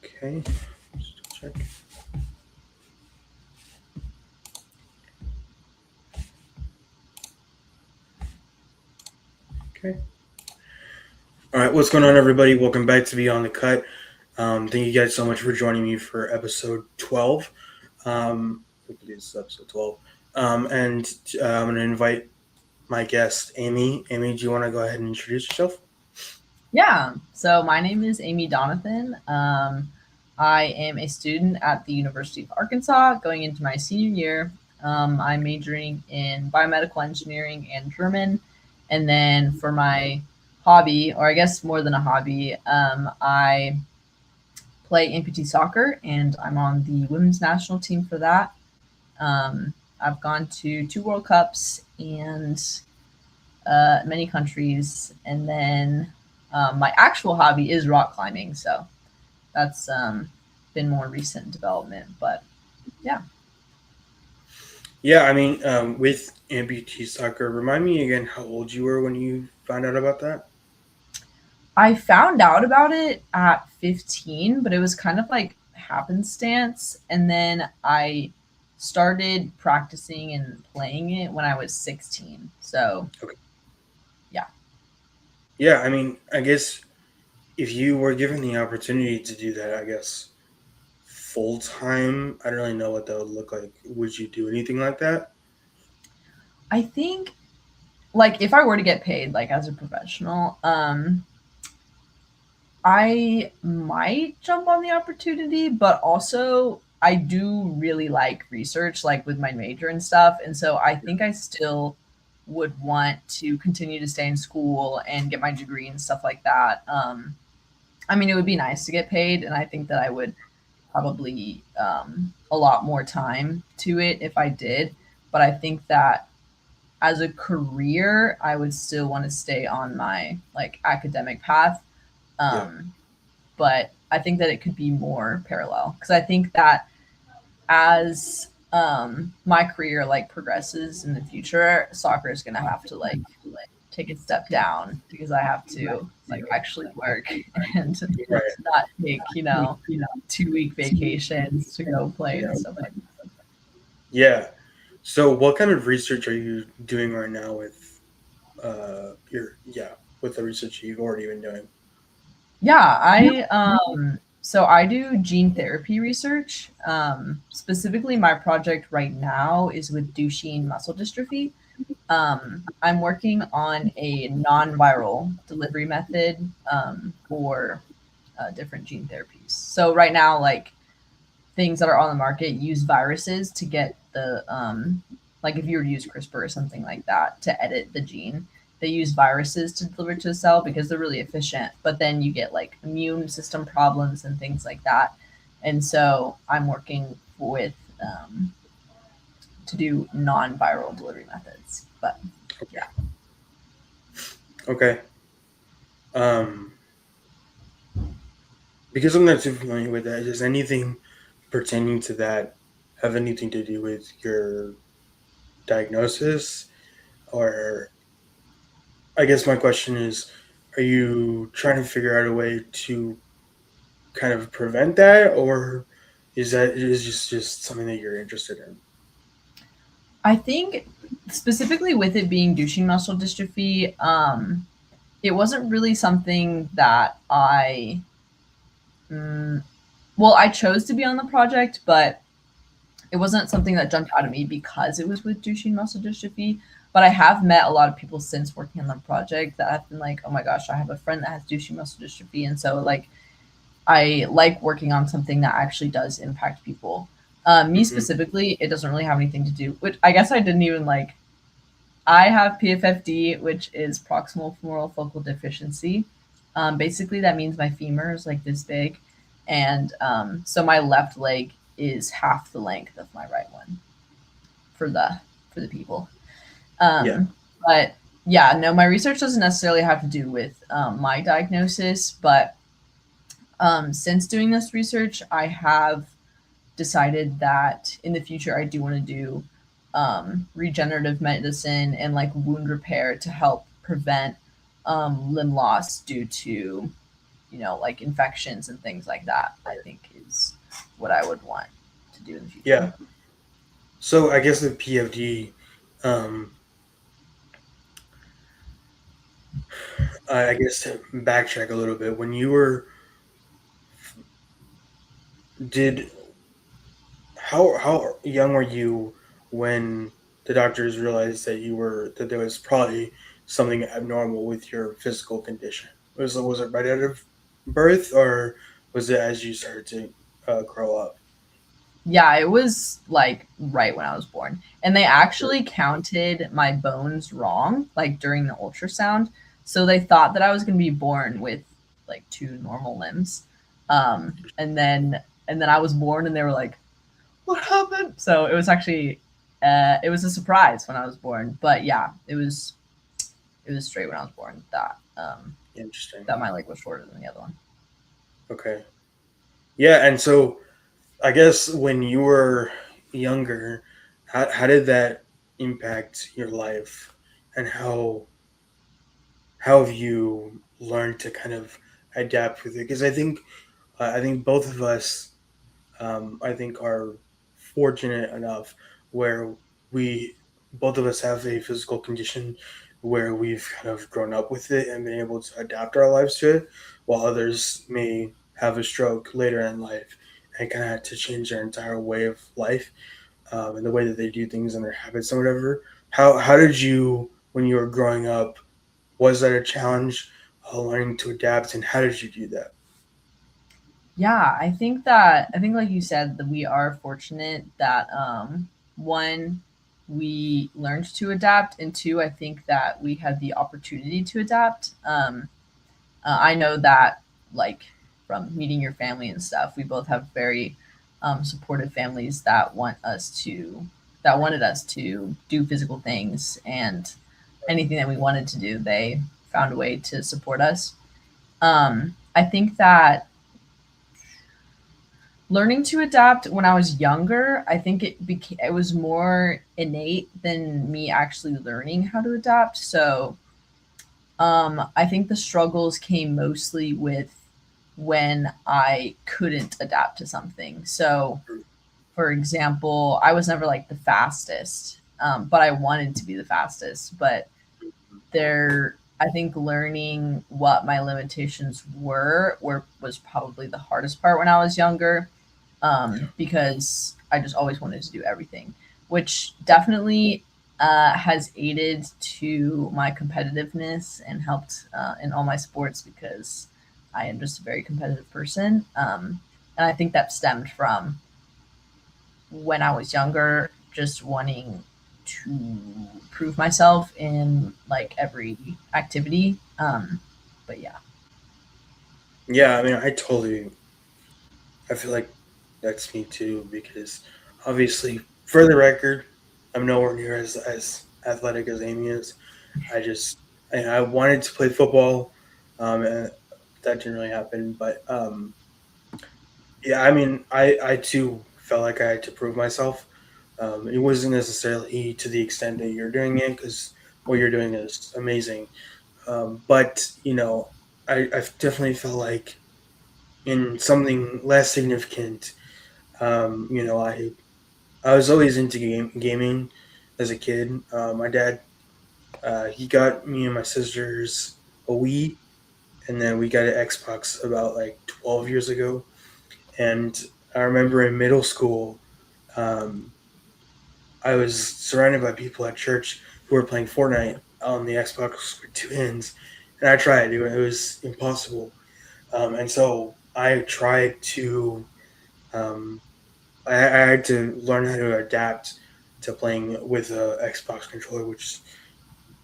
Okay, just check. Okay. All right, what's going on, everybody? Welcome back to Beyond the Cut. Thank you guys so much for joining me for episode 12. I believe this is episode 12. And I'm going to invite my guest, Amie. Amie, do you want to go ahead and introduce yourself? Yeah, so my name is Amy Donathan. I am a student at the University of Arkansas going into my senior year. I'm majoring in biomedical engineering and German. And then for my hobby, or I guess more than a hobby, I play Amputee Soccer and I'm on the women's national team for that. I've gone to two World Cups and many countries. And then my actual hobby is rock climbing. So that's been more recent development. But yeah. Yeah, I mean, with Amputee Soccer, remind me again how old you were when you found out about that? I found out about it at 15, but it was kind of like happenstance. And then I started practicing and playing it when I was 16. So Okay. yeah. Yeah, I mean, I guess if you were given the opportunity to do that, I guess full time, I don't really know what that would look like. Would you do anything like that? I think like if I were to get paid like as a professional, I might jump on the opportunity, but also I do really like research, like with my major and stuff. And so I think I still would want to continue to stay in school and get my degree and stuff like that. I mean, it would be nice to get paid, and I think that I would probably a lot more time to it if I did. But I think that as a career, I would still want to stay on my like academic path. Yeah. Um, but I think that it could be more parallel because I think that as my career like progresses in the future, soccer is gonna have to like take a step down because I have to like actually work and Right. not take 2 week vacations to go play and stuff like that. Yeah. So, what kind of research are you doing right now with with the research you've already been doing? Yeah, I do gene therapy research. Specifically, my project right now is with Duchenne muscle dystrophy. I'm working on a non-viral delivery method for different gene therapies. So right now, like things that are on the market use viruses to get the like if you were to use CRISPR or something like that to edit the gene, they use viruses to deliver to a cell because they're really efficient. But then you get like immune system problems and things like that. And so I'm working with to do non-viral delivery methods. But yeah. Okay. Um, because I'm not too familiar with that, does anything pertaining to that have anything to do with your diagnosis? Or, I guess my question is, are you trying to figure out a way to kind of prevent that, or is just something that you're interested in? I think specifically with it being Duchenne muscle dystrophy, it wasn't really something that mm, I chose to be on the project, but it wasn't something that jumped out at me because it was with Duchenne muscle dystrophy. But I have met a lot of people since working on the project that have been like, oh my gosh, I have a friend that has Duchenne muscle dystrophy. And so, like, I like working on something that actually does impact people. Me Hmm. specifically, it doesn't really have anything to do, which I guess I didn't even like. I have PFFD, which is proximal femoral focal deficiency. Basically, that means my femur is like this big, and so my left leg is half the length of my right one for the people. Yeah. But yeah, no, my research doesn't necessarily have to do with my diagnosis, but since doing this research, I have decided that in the future I do want to do regenerative medicine and like wound repair to help prevent limb loss due to like infections and things like that, I think is what I would want to do in the future. Yeah. So I guess the PFD, um, I guess to backtrack a little bit, when you were did how young were you when the doctors realized that there was probably something abnormal with your physical condition? Was it right out of birth, or was it as you started to grow up? Yeah, it was like right when I was born. And they actually counted my bones wrong, like during the ultrasound. So they thought that I was going to be born with like two normal limbs. And then I was born and they were like, "What happened?" So it was actually it was a surprise when I was born. But yeah, it was straight when I was born that Interesting. that my leg was shorter than the other one. Okay. Yeah, and so I guess when you were younger, how did that impact your life, and how have you learned to kind of adapt with it? Because I think both of us, I think, are fortunate enough where we both of us have a physical condition where we've kind of grown up with it and been able to adapt our lives to it, while others may have a stroke later in life and kind of had to change their entire way of life, and the way that they do things and their habits and whatever. How did you, when you were growing up, was that a challenge, learning to adapt, and how did you do that? Yeah, I think like you said that we are fortunate that one, we learned to adapt, and two, I think that we had the opportunity to adapt. I know that, like, from meeting your family and stuff, we both have very supportive families that wanted us to do physical things, and anything that we wanted to do, they found a way to support us. I think that learning to adapt when I was younger, I think it was more innate than me actually learning how to adapt. So I think the struggles came mostly with when I couldn't adapt to something. So, for example, I was never like the fastest, but I wanted to be the fastest. But I think learning what my limitations were was probably the hardest part when I was younger, because I just always wanted to do everything, which definitely has aided to my competitiveness and helped in all my sports because I am just a very competitive person. And I think that stemmed from when I was younger, just wanting to prove myself in like every activity. But yeah. Yeah, I mean, I feel like that's me too, because obviously, for the record, I'm nowhere near as athletic as Amy is. I just, I wanted to play football, and that didn't really happen. But yeah, I mean, I too felt like I had to prove myself. It wasn't necessarily to the extent that you're doing it, because what you're doing is amazing. But I've definitely felt like in something less significant. I was always into gaming as a kid. My dad, he got me and my sisters a Wii, and then we got an Xbox about like 12 years ago. And I remember in middle school, um, I was surrounded by people at church who were playing Fortnite on the Xbox with two hands, and I tried. It was impossible, and so I tried to. Um, I had to learn how to adapt to playing with a Xbox controller, which,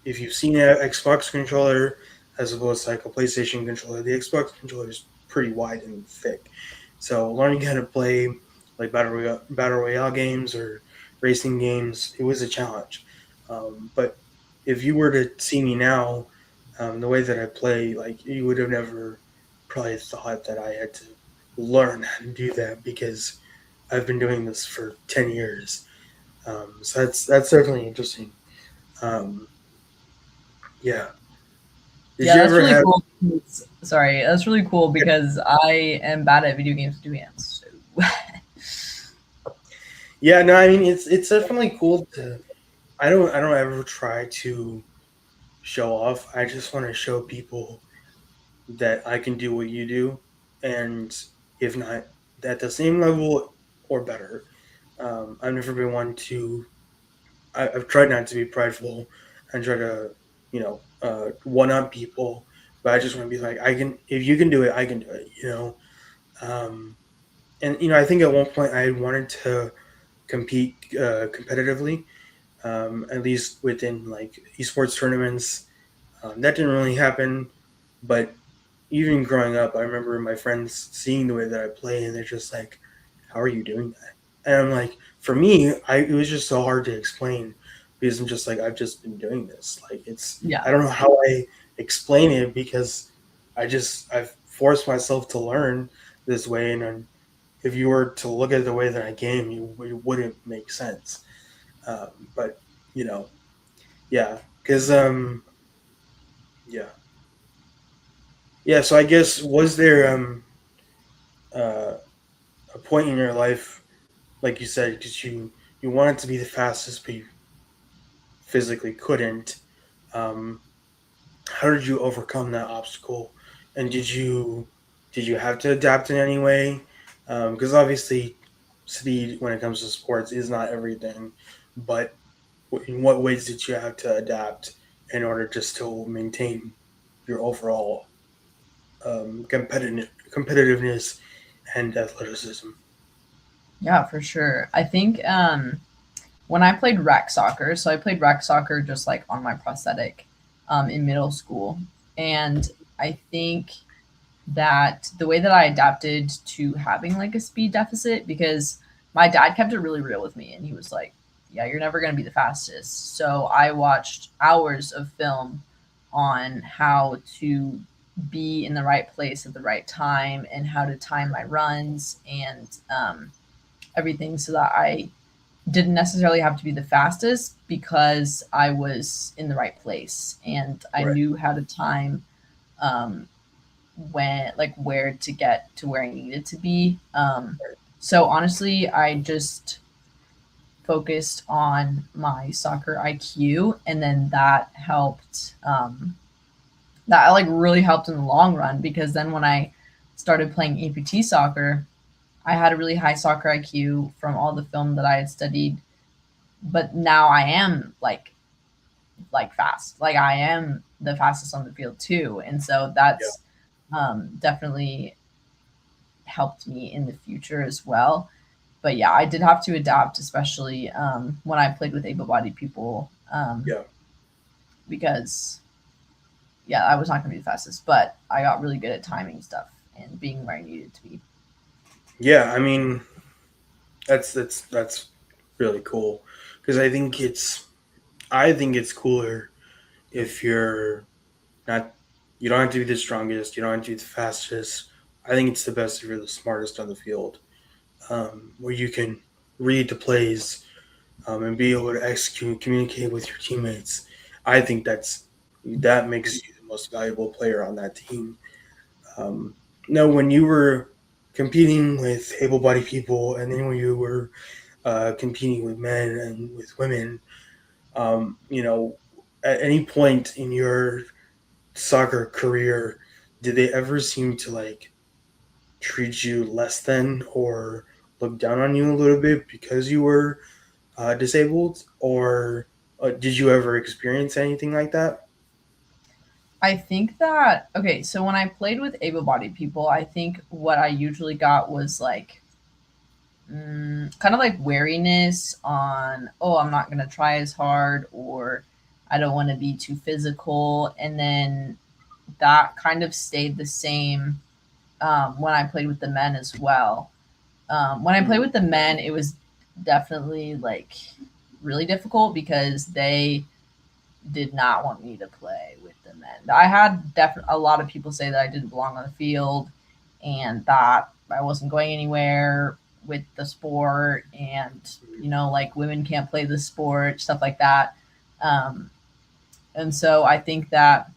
if you've seen an Xbox controller as opposed to like a PlayStation controller, the Xbox controller is pretty wide and thick. So learning how to play like battle royale games or racing games, it was a challenge. But if you were to see me now, the way that I play, like, you would have never probably thought that I had to learn how to do that, because I've been doing this for 10 years. So that's definitely interesting. Um, yeah. Did Yeah, you that's ever really have? cool. Sorry, that's really cool because I am bad at video games with two hands. So. Yeah, no, I mean it's definitely cool to. I don't ever try to show off. I just want to show people that I can do what you do, and if not at the same level or better. I've never been one to. I've tried not to be prideful and try to, one up people, but I just want to be like, I can. If you can do it, I can do it. Um, and I think at one point I wanted to compete competitively, at least within like esports tournaments. That didn't really happen, but even growing up, I remember my friends seeing the way that I play, and they're just like, "How are you doing that?" And I'm like, for me, it was just so hard to explain because I'm just like, I've just been doing this. Like, Yeah, I don't know how I explain it because I've forced myself to learn this way, and if you were to look at the way that I game, it wouldn't make sense. But you know, yeah, because yeah, yeah. So I guess was there uh, a point in your life, like you said, because you wanted to be the fastest, but you physically couldn't. Um, how did you overcome that obstacle? And did you have to adapt in any way? Because obviously, speed when it comes to sports is not everything, but in what ways did you have to adapt in order to still maintain your overall competitiveness and athleticism? yeah, for sure. I think when I played rec soccer, so I played rec soccer just like on my prosthetic in middle school, and I think that the way that I adapted to having like a speed deficit, because my dad kept it really real with me and he was like, yeah, you're never going to be the fastest. So I watched hours of film on how to be in the right place at the right time and how to time my runs and everything so that I didn't necessarily have to be the fastest because I was in the right place and I Right. knew how to time um, when like where to get to where I needed to be. So honestly, I just focused on my soccer IQ, and then that helped. That like really helped in the long run because then when I started playing Amputee Soccer, I had a really high soccer IQ from all the film that I had studied. But now I am like fast. Like I am the fastest on the field too, and so Yeah. that's definitely helped me in the future as well. But yeah, I did have to adapt, especially when I played with able-bodied people, Yeah. because yeah, I was not going to be the fastest, but I got really good at timing stuff and being where I needed to be. Yeah. I mean, that's really cool because I think it's cooler if not you don't have to be the strongest, you don't have to be the fastest. I think it's the best if you're the smartest on the field, where you can read the plays, and be able to execute, and communicate with your teammates. I think that makes you the most valuable player on that team. Um, no, when you were competing with able-bodied people, and then when you were competing with men and with women, um, you know, at any point in your soccer career, did they ever seem to like treat you less than or look down on you a little bit because you were disabled, or did you ever experience anything like that? I think that okay, so when I played with able-bodied people, I think what I usually got was like kind of like wariness on, oh, I'm not going to try as hard, or I don't want to be too physical. And then that kind of stayed the same when I played with the men as well. When I played Mm, with the men, it was definitely like really difficult because they did not want me to play with the men. I had a lot of people say that I didn't belong on the field and that I wasn't going anywhere with the sport and like women can't play the sport, stuff like that. Um, and so I think that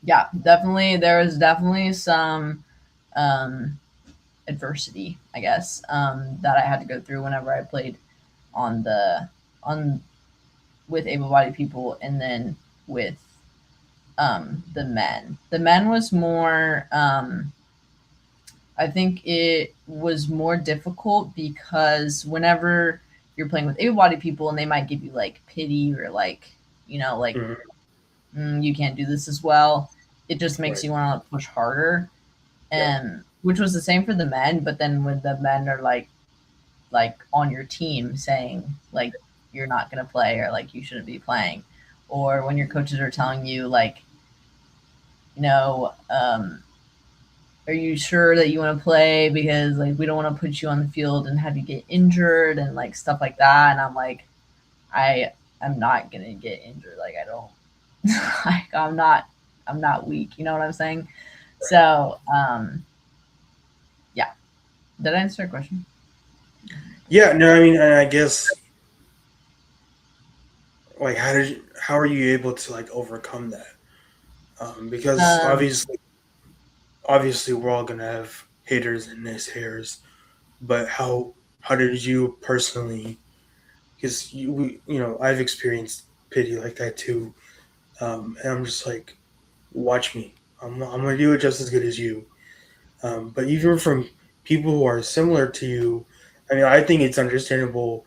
Yeah, definitely. There was definitely some um, adversity, I guess, that I had to go through whenever I played on the on with able-bodied people, and then with the men. The men was more. I think it was more difficult because whenever you're playing with able-bodied people, and they might give you like pity or like like Mhm. you can't do this as well. It just makes Right. you want to push harder, Yeah. and which was the same for the men. But then when the men are like on your team saying like you're not going to play or like you shouldn't be playing, or when your coaches are telling you like you know are you sure that you want to play because like we don't want to put you on the field and have you get injured and like stuff like that, and I'm like I'm not gonna get injured, like I don't like I'm not weak, you know what I'm saying? So yeah, did I answer your question? Yeah. No, I mean, and I guess like how are you able to like overcome that? Because um obviously we're all gonna have haters and naysayers, but how did you personally? Because I've experienced pity like that too, and I'm just like, watch me. I'm gonna do it just as good as you. But even from people who are similar to you, I mean, I think it's understandable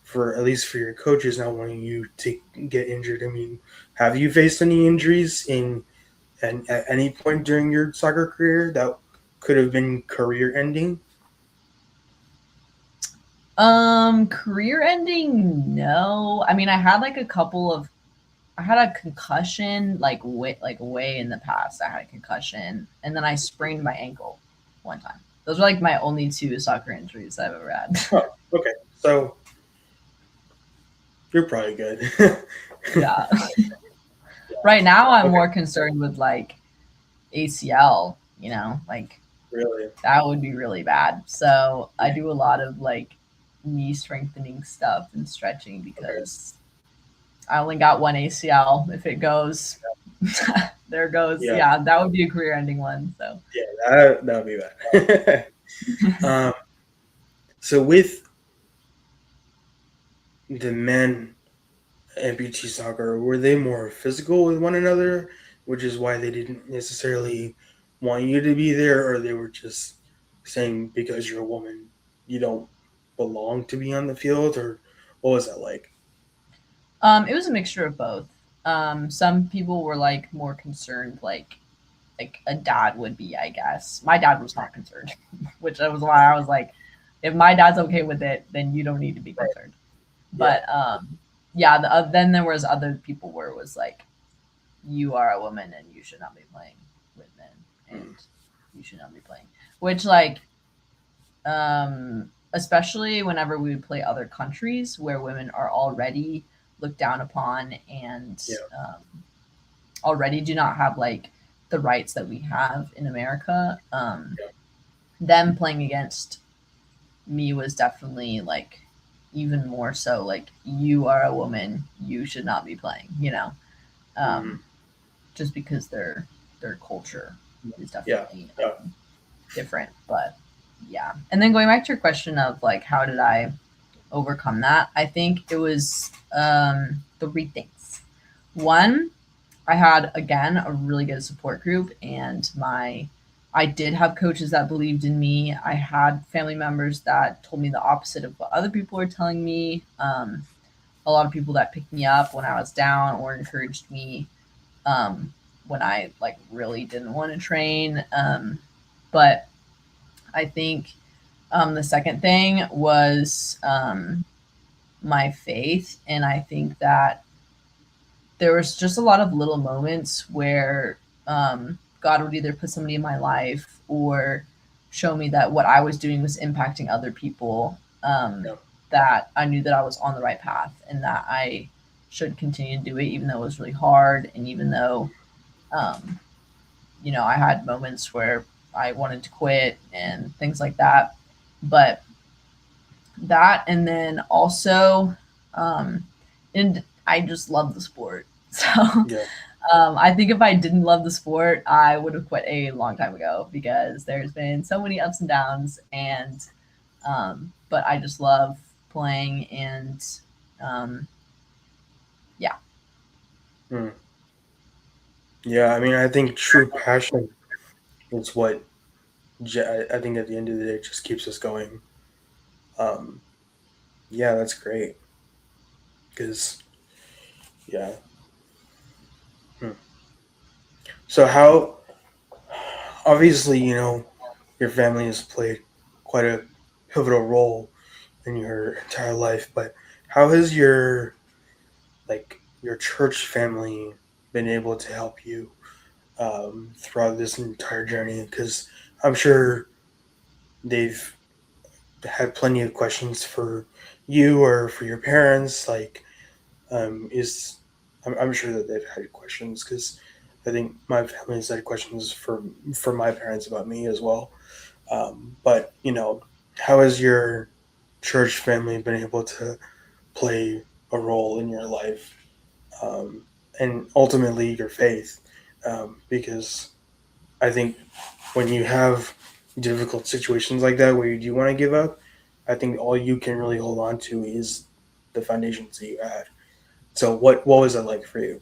for at least for your coaches not wanting you to get injured. I mean, have you faced any injuries and at any point during your soccer career that could have been career ending? career ending, no. I mean, I had like a couple of I had a concussion like way in the past. I had a concussion and then I sprained my ankle one time. Those were like my only two soccer injuries I've ever had. Oh, okay. So you're probably good. Yeah. Right now I'm Okay, more concerned with like ACL, like really. that would be really bad. So I do a lot of like knee strengthening stuff and stretching Okay. because I only got one ACL. If it goes, there goes. Yeah, Yeah, that would be a career ending one. So yeah, that would be bad. um, so with the men amputee soccer, were they more physical with one another, which is why they didn't necessarily want you to be there, or they were just saying because you're a woman, you don't belong to be on the field, or what was that like? it was a mixture of both. Some people were like more concerned, like a dad would be, I guess. My dad was not concerned, which was why I was like, if my dad's okay with it, then you don't need to be Right. concerned. Yeah. But yeah, then there was other people where it was like, you are a woman and you should not be playing with men, Mm. and you should not be playing. Which like, especially whenever we would play other countries where women are already looked down upon and Yeah. already do not have like the rights that we have in America. Yeah. Them playing against me was definitely like even more so like you are a woman, you should not be playing. Mm. Um, just because their culture is Yeah. definitely Yeah. different. But yeah, and then going back to your question of like how did I overcome that? I think it was three things. One, I had again a really good support group, and I did have coaches that believed in me. I had family members that told me the opposite of what other people were telling me. A lot of people that picked me up when I was down or encouraged me um, when I like really didn't want to train. But I think the second thing was my faith, and I think that there was just a lot of little moments where God would either put somebody in my life or show me that what I was doing was impacting other people. Yeah. That I knew that I was on the right path and that I should continue to do it, even though it was really hard, and even though um, I had moments where I wanted to quit and things like that. But that, and then also, and I just love the sport. So Yeah. I think if I didn't love the sport, I would have quit a long time ago because there's been so many ups and downs, and but I just love playing, and um, yeah, Hmm. Yeah, I mean, I think true passion is what I think at the end of the day just keeps us going. Um, yeah, that's great. Because yeah. Hmm. So how obviously your family has played quite a pivotal role in your entire life, but how has your church family been able to help you throughout this entire journey? Because I'm sure they've had plenty of questions for you or for your parents. Like, is I'm sure that they've had questions because I think my family has had questions for my parents about me as well. But how has your church family been able to play a role in your life, um, and ultimately your faith? Because I think when you have difficult situations like that where you do want to give up, I think all you can really hold on to is the foundations that you had. So what was it like for you?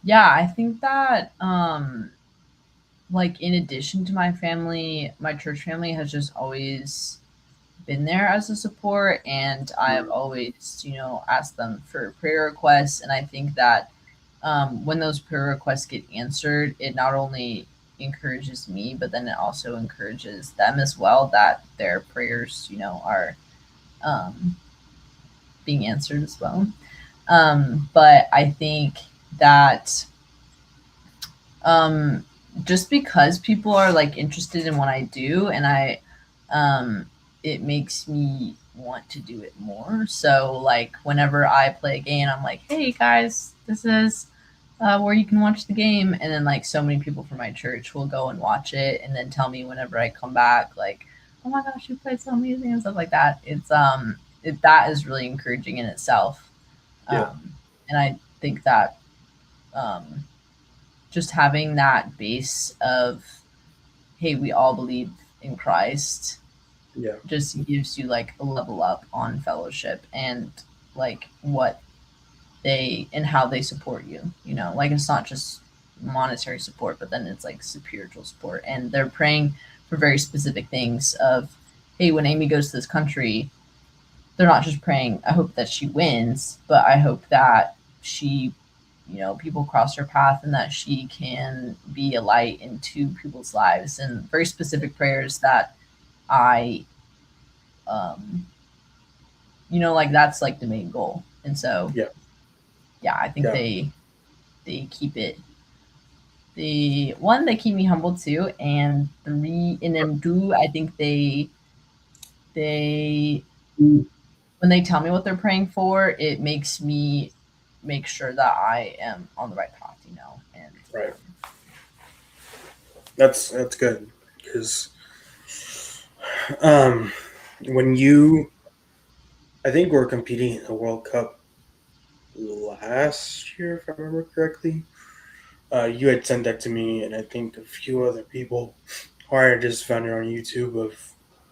yeah. I think that like in addition to my family, my church family has just always been there as a support, and I've always asked them for prayer requests, and I think that when those prayer requests get answered, it not only encourages me, but then it also encourages them as well, that their prayers are um, being answered as well. But I think that um, just because people are like interested in what I do, and um, it makes me want to do it more. So like whenever I play a game, I'm like, hey guys, this is where you can watch the game, and then like so many people from my church will go and watch it, and then tell me whenever I come back, like, oh my gosh, you played so amazing and stuff like that. That is really encouraging in itself, Yeah, and I think that um, just having that base of hey, we all believe in Christ yeah, just gives you like a level up on fellowship and like what they and how they support you. Like it's not just monetary support, but then it's like spiritual support, and they're praying for very specific things of hey, when Amy goes to this country, they're not just praying I hope that she wins, but I hope that she people cross her path, and that she can be a light into people's lives, and very specific prayers that I um like that's like the main goal. And so yeah, yeah, I think yeah, they keep it they keep me humble too, and three and then two, I think they when they tell me what they're praying for, it makes me make sure that I am on the right path, and right. That's good because um, when you I think we're competing in the World Cup last year, if I remember correctly. You had sent that to me, and I think a few other people. Or I just found it on YouTube of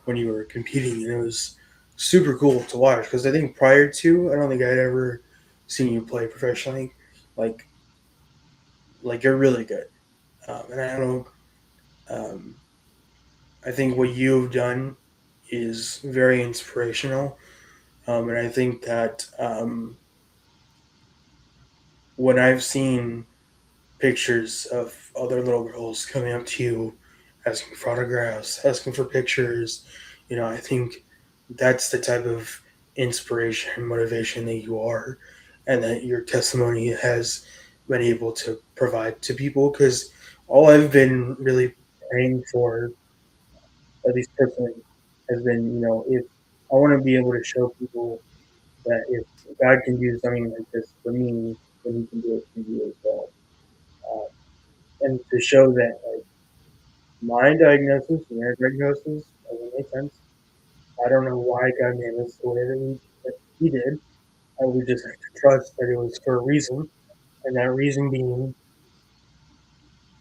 when you were competing, and it was super cool to watch. Because I think prior to, I don't think I'd ever seen you play professionally. Like, like you're really good, and I don't know. Um, I think what you've done is very inspirational, and I think that when I've seen pictures of other little girls coming up to you, asking for autographs, asking for pictures. I think that's the type of inspiration and motivation that you are, and that your testimony has been able to provide to people. Because all I've been really praying for, at least personally, has been, if I want to be able to show people that if God can do something like this for me, then He can do it for you as well. Uh, and to show that like my diagnosis and their diagnosis doesn't make sense. I don't know why God made us the way that He did. I would just have to trust that it was for a reason. and that reason being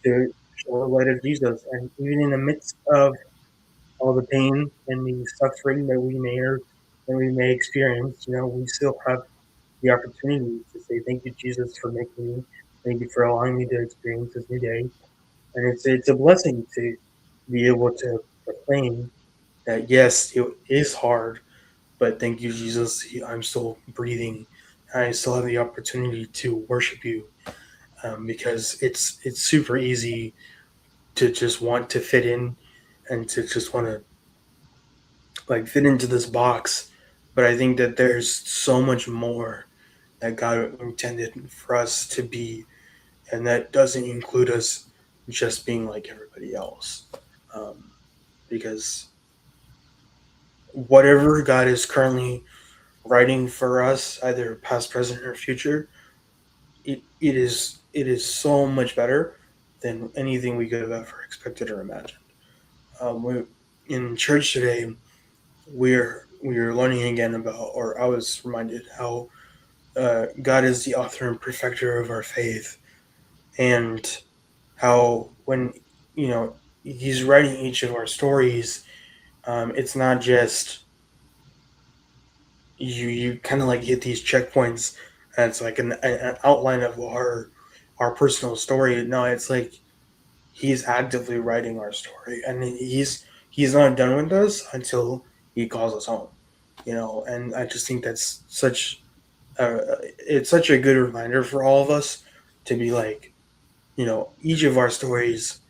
to show the light of Jesus. And even in the midst of all the pain and the suffering that we may experience, we still have the opportunity to say thank you, Jesus, for making me. Thank you for allowing me to experience this new day. And it's a blessing to be able to proclaim that yes, it is hard, but thank you, Jesus. I'm still breathing. I still have the opportunity to worship you, because it's super easy to just want to fit in and to just want to like fit into this box. But I think that there's so much more that God intended for us to be, and that doesn't include us just being like everybody else. Um, because whatever God is currently writing for us, either past, present, or future, it is so much better than anything we could have ever expected or imagined. We, in church today, we're learning again about, or I was reminded how God is the author and perfecter of our faith, and how when He's writing each of our stories, it's not just you kind of like hit these checkpoints, and it's like an outline of our personal story. No, it's like He's actively writing our story, and he's not done with us until He calls us home. And I just think that's it's such a good reminder for all of us to be like, each of our stories.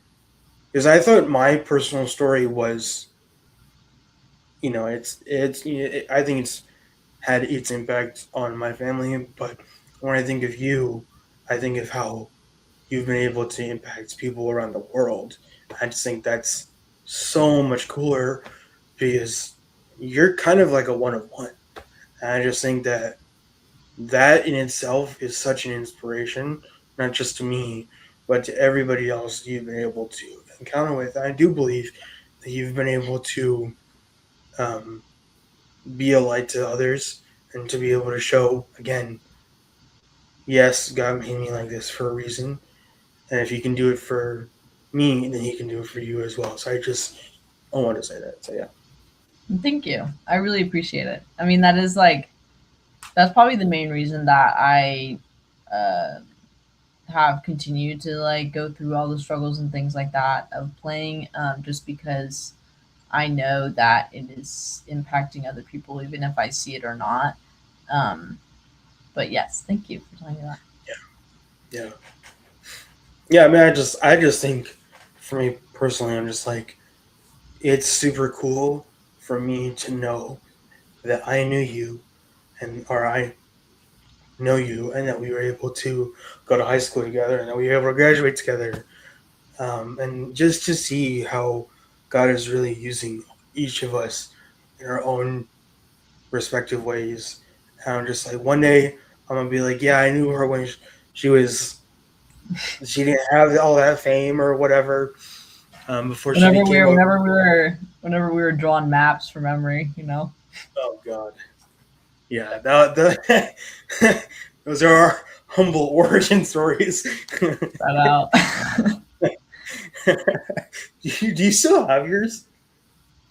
Because I thought my personal story was, I think it's had its impact on my family. But when I think of you, I think of how you've been able to impact people around the world. I just think that's so much cooler because you're kind of like a one of one. And I just think that in itself is such an inspiration, not just to me, but to everybody else you've been able to encounter with. I do believe that you've been able to um, be a light to others and to be able to show, again, yes, God made me like this for a reason. And if He can do it for me, then He can do it for you as well. So I want to say that. So, yeah. Thank you. I really appreciate it. I mean, that is like that's probably the main reason that I uh, have continued to like go through all the struggles and things like that of playing, just because I know that it is impacting other people, even if I see it or not. Um, but yes, thank you for telling me that. Yeah. Yeah. I mean, I just think for me personally, I'm just like, it's super cool for me to know that I knew you, or I know you, and that we were able to go to high school together, and that we were able to graduate together, and just to see how God is really using each of us in our own respective ways. And I'm just like, one day I'm gonna be like, yeah, I knew her when she didn't have all that fame or whatever, before she became a. Whenever we were drawing maps from memory, you know. Oh God, yeah, those are our humble origin stories. Shout out. Do you still have yours?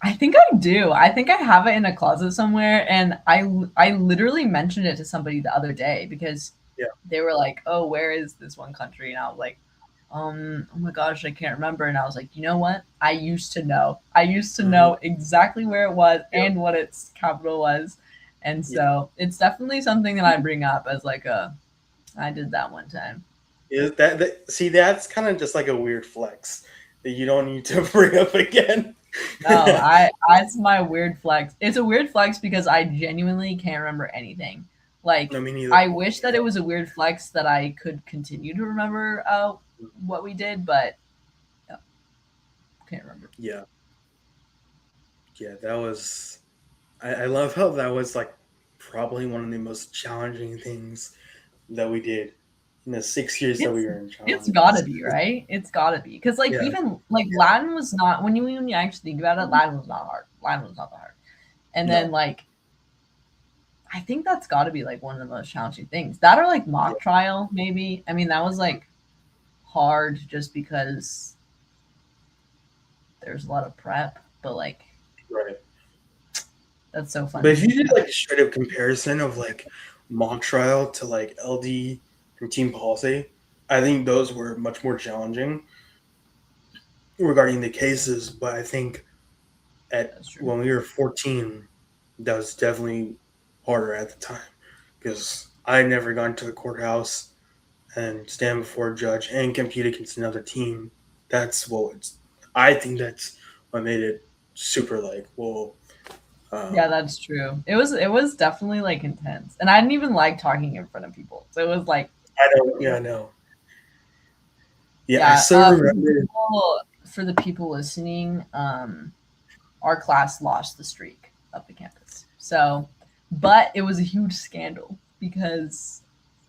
I think I do. I think I have it in a closet somewhere, and I literally mentioned it to somebody the other day because Yeah. they were like, "Oh, where is this one country?" And I was like, oh my gosh, I can't remember." And I was like, "You know what? I used to know. I used to Hmm. know exactly where it was Yeah. and what its capital was." And Yeah. so it's definitely something that I bring up as like a, I did that one time. Is see, that's kind of just like a weird flex that you don't need to bring up again. No, it's my weird flex. It's a weird flex because I genuinely can't remember anything. Like No, me neither. I wish that it was a weird flex that I could continue to remember what we did, but no, can't remember. Yeah, yeah, that was. I love how that was like probably one of the most challenging things that we did in the 6 years that we It's were in it's China. gotta be, right? It's gotta be because like Yeah, even like Latin was not, when you actually think about it, Latin was not hard. Latin was not that hard. And then no, like I think that's got to be like one of the most challenging things. That or like Yeah, mock trial, maybe. I mean, that was like hard just because there's a lot of prep, but like right. that's so But if funny. you did like a straight up comparison of like mock trial to like LD and team policy, I think those were much more challenging regarding the cases. But I think at That's true. when we were 14, that was definitely harder at the time because I had never gone to the courthouse and stand before a judge and compete against another team. That's what I think that's what made it super like whoa. Yeah, Um, that's true. It was definitely like intense. And I didn't even like talking in front of people. So it was like I don't. Yeah, I know. Yeah, I yeah, still for the remember. people listening, our class lost the streak of the campus. So, but it was a huge scandal because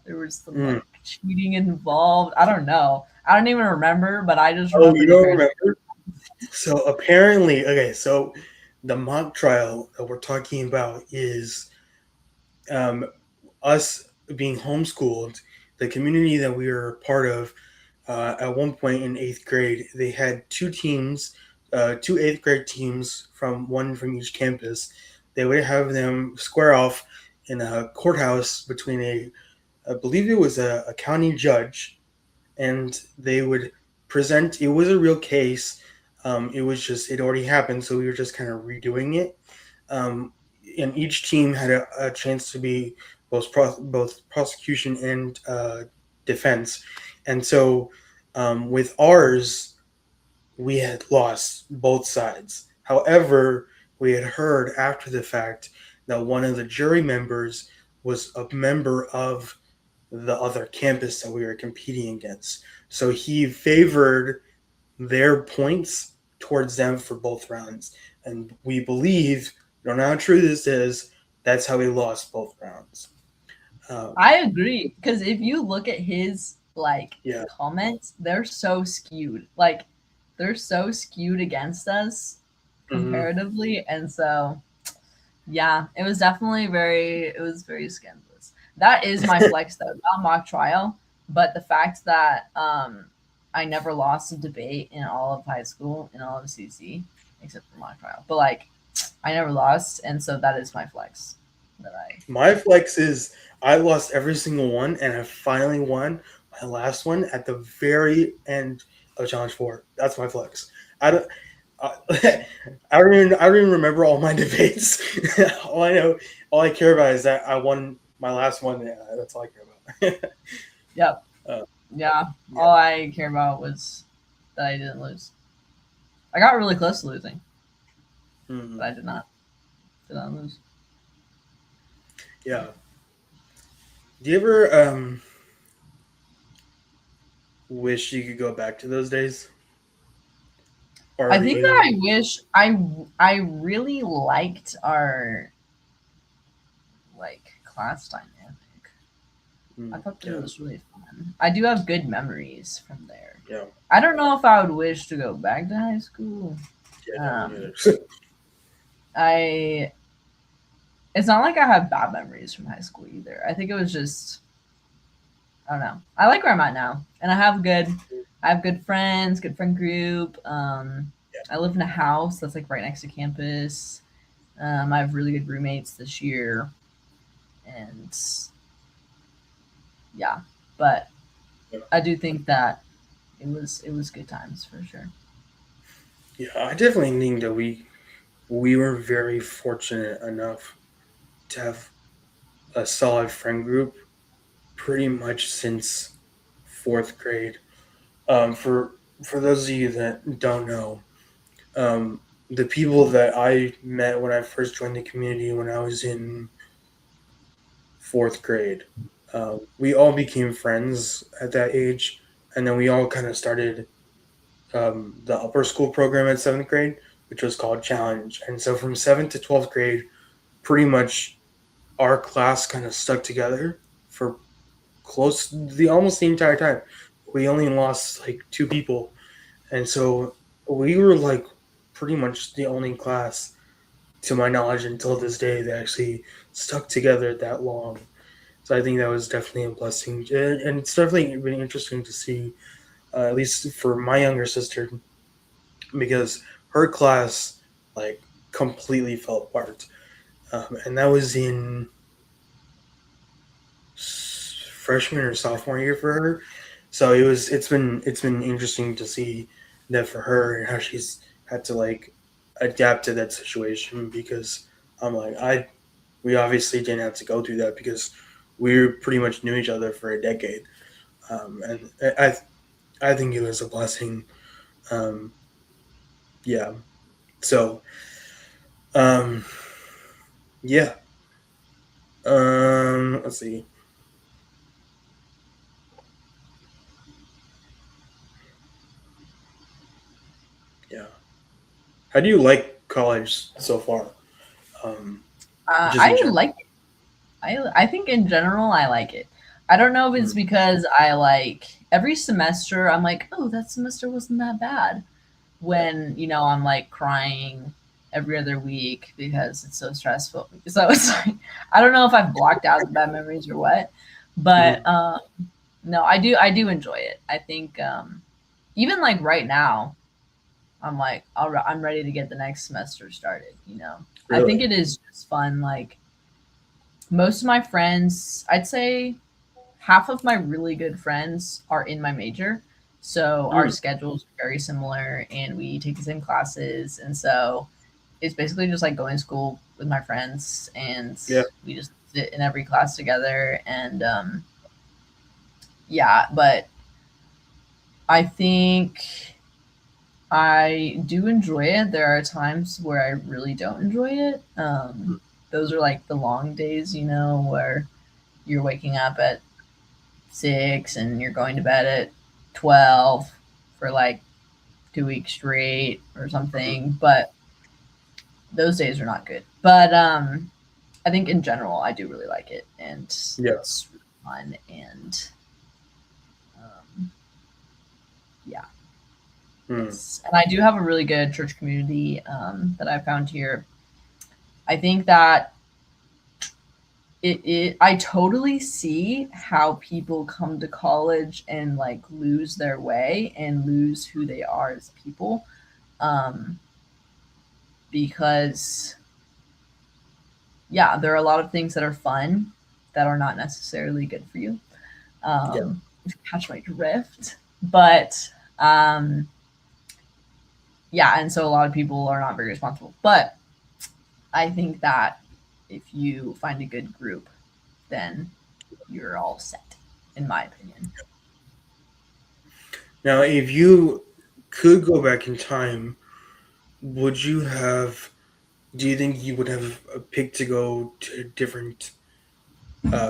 there was some Mm. like cheating involved. I don't know. I don't even remember, but I just Oh, you remember the don't parents. remember? So apparently, okay. So the mock trial that we're talking about is um, us being homeschooled. The community that we were part of at one point in eighth grade, they had two teams, two eighth grade teams from one from each campus. They would have them square off in a courthouse between I believe it was a county judge, and they would present. It was a real case. It was just it already happened, so we were just kind of redoing it. Um, and each team had a chance to be both prosecution and defense. And so with ours, we had lost both sides. However, we had heard after the fact that one of the jury members was a member of the other campus that we were competing against. So he favored their points towards them for both rounds. And we believe, I don't know how true this is, that's how we lost both rounds. Um, I agree because if you look at his like yeah. comments, they're so skewed. Like they're so skewed against us Hmm. comparatively, and so yeah, it was very scandalous. That is my flex though, not mock trial, but the fact that I never lost a debate in all of high school, in all of CC, except for mock trial. But like I never lost, and so that is my flex that I My flex is I lost every single one, and I finally won my last one at the very end of Challenge 4. That's my flex. I don't. I, I don't even remember all my debates. All I know, all I care about is that I won my last one. Yeah, that's all I care about. yep. uh, Yeah. yeah. All I care about was that I didn't lose. I got really close to losing, but Mhm. I did not lose. Yeah. Do you ever wish you could go back to those days, or I are think that I you? wish I really liked our like class dynamic. I thought that it Yeah. was really fun. I do have good memories from there. Yeah. I don't know if I would wish to go back to high school. Yeah. No, me Um, neither. I it's not like I have bad memories from high school either. I think it was just I don't know. I like where I'm at now, and I have good friends, good friend group. I live in a house that's like right next to campus. I have really good roommates this year, and yeah, but Yeah. I do think that it was good times for sure. Yeah. I definitely think that we were very fortunate enough to have a solid friend group pretty much since fourth grade. For those of you that don't know, the people that I met when I first joined the community when I was in fourth grade, we all became friends at that age, and then we all kind of started the upper school program at seventh grade, which was called Challenge. And so from seventh to 12th grade, pretty much our class kind of stuck together for close the almost the entire time. We only lost like two people, and so we were like pretty much the only class to my knowledge, until this day, they actually stuck together that long. So I think that was definitely a blessing, and it's definitely been interesting to see, at least for my younger sister, because her class like completely fell apart, and that was in freshman or sophomore year for her. So it's been interesting to see that for her and how she's had to like adapt to that situation, because I'm like I we obviously didn't have to go through that because we pretty much knew each other for a decade, and I think it was a blessing. Um, yeah. So um, yeah. Let's see. Yeah. How do you like college so far? Um, just in I general. like it. I think in general I like it. I don't know if it's Mm, because I like every semester I'm like, oh, that semester wasn't that bad. yeah. When, I'm like crying every other week because it's so stressful. So it's like I don't know if I've blocked out the bad memories or what. But Mm, no, I do enjoy it. I think even like right now, I'm like, I'm ready to get the next semester started. I think really? it is just fun. Like most of my friends, I'd say half of my really good friends are in my major. So our Mm, schedules are very similar and we take the same classes. And so it's basically just like going to school with my friends and yeah. we just sit in every class together. And yeah, but I think I do enjoy it. There are times where I really don't enjoy it. Those are like the long days, where you're waking up at 6 and you're going to bed at 12 for like 2 weeks straight or Mm, something. But those days are not good. But I think in general, I do really like it and yeah. it's really fun. And um, yeah, Mm, yes. And I do have a really good church community that I found here. I think that I totally see how people come to college and like lose their way and lose who they are as people. Um, because yeah, there are a lot of things that are fun that are not necessarily good for you. yeah. If you catch my drift. But um, yeah, and so a lot of people are not very responsible. But I think that if you find a good group, then you're all set, in my opinion. Now, if you could go back in time, would you have? Do you think you would have picked to go to a different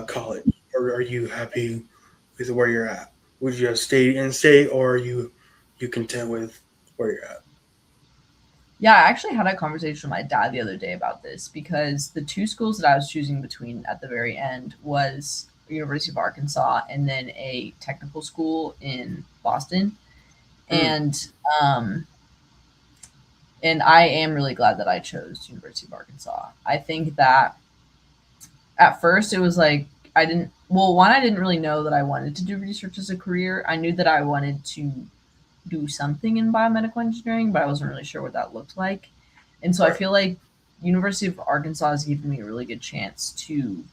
college, or are you happy with where you're at? Would you have stayed in state, or are you content with where you're at? Yeah, I actually had a conversation with my dad the other day about this because the two schools that I was choosing between at the very end was University of Arkansas and then a technical school in Boston. Mm, And um, and I am really glad that I chose University of Arkansas. I think that at first it was like I didn't well, one, I didn't really know that I wanted to do research as a career. I knew that I wanted to do something in biomedical engineering, but I wasn't really sure what that looked like. And so I right. feel like University of Arkansas has given me a really good chance to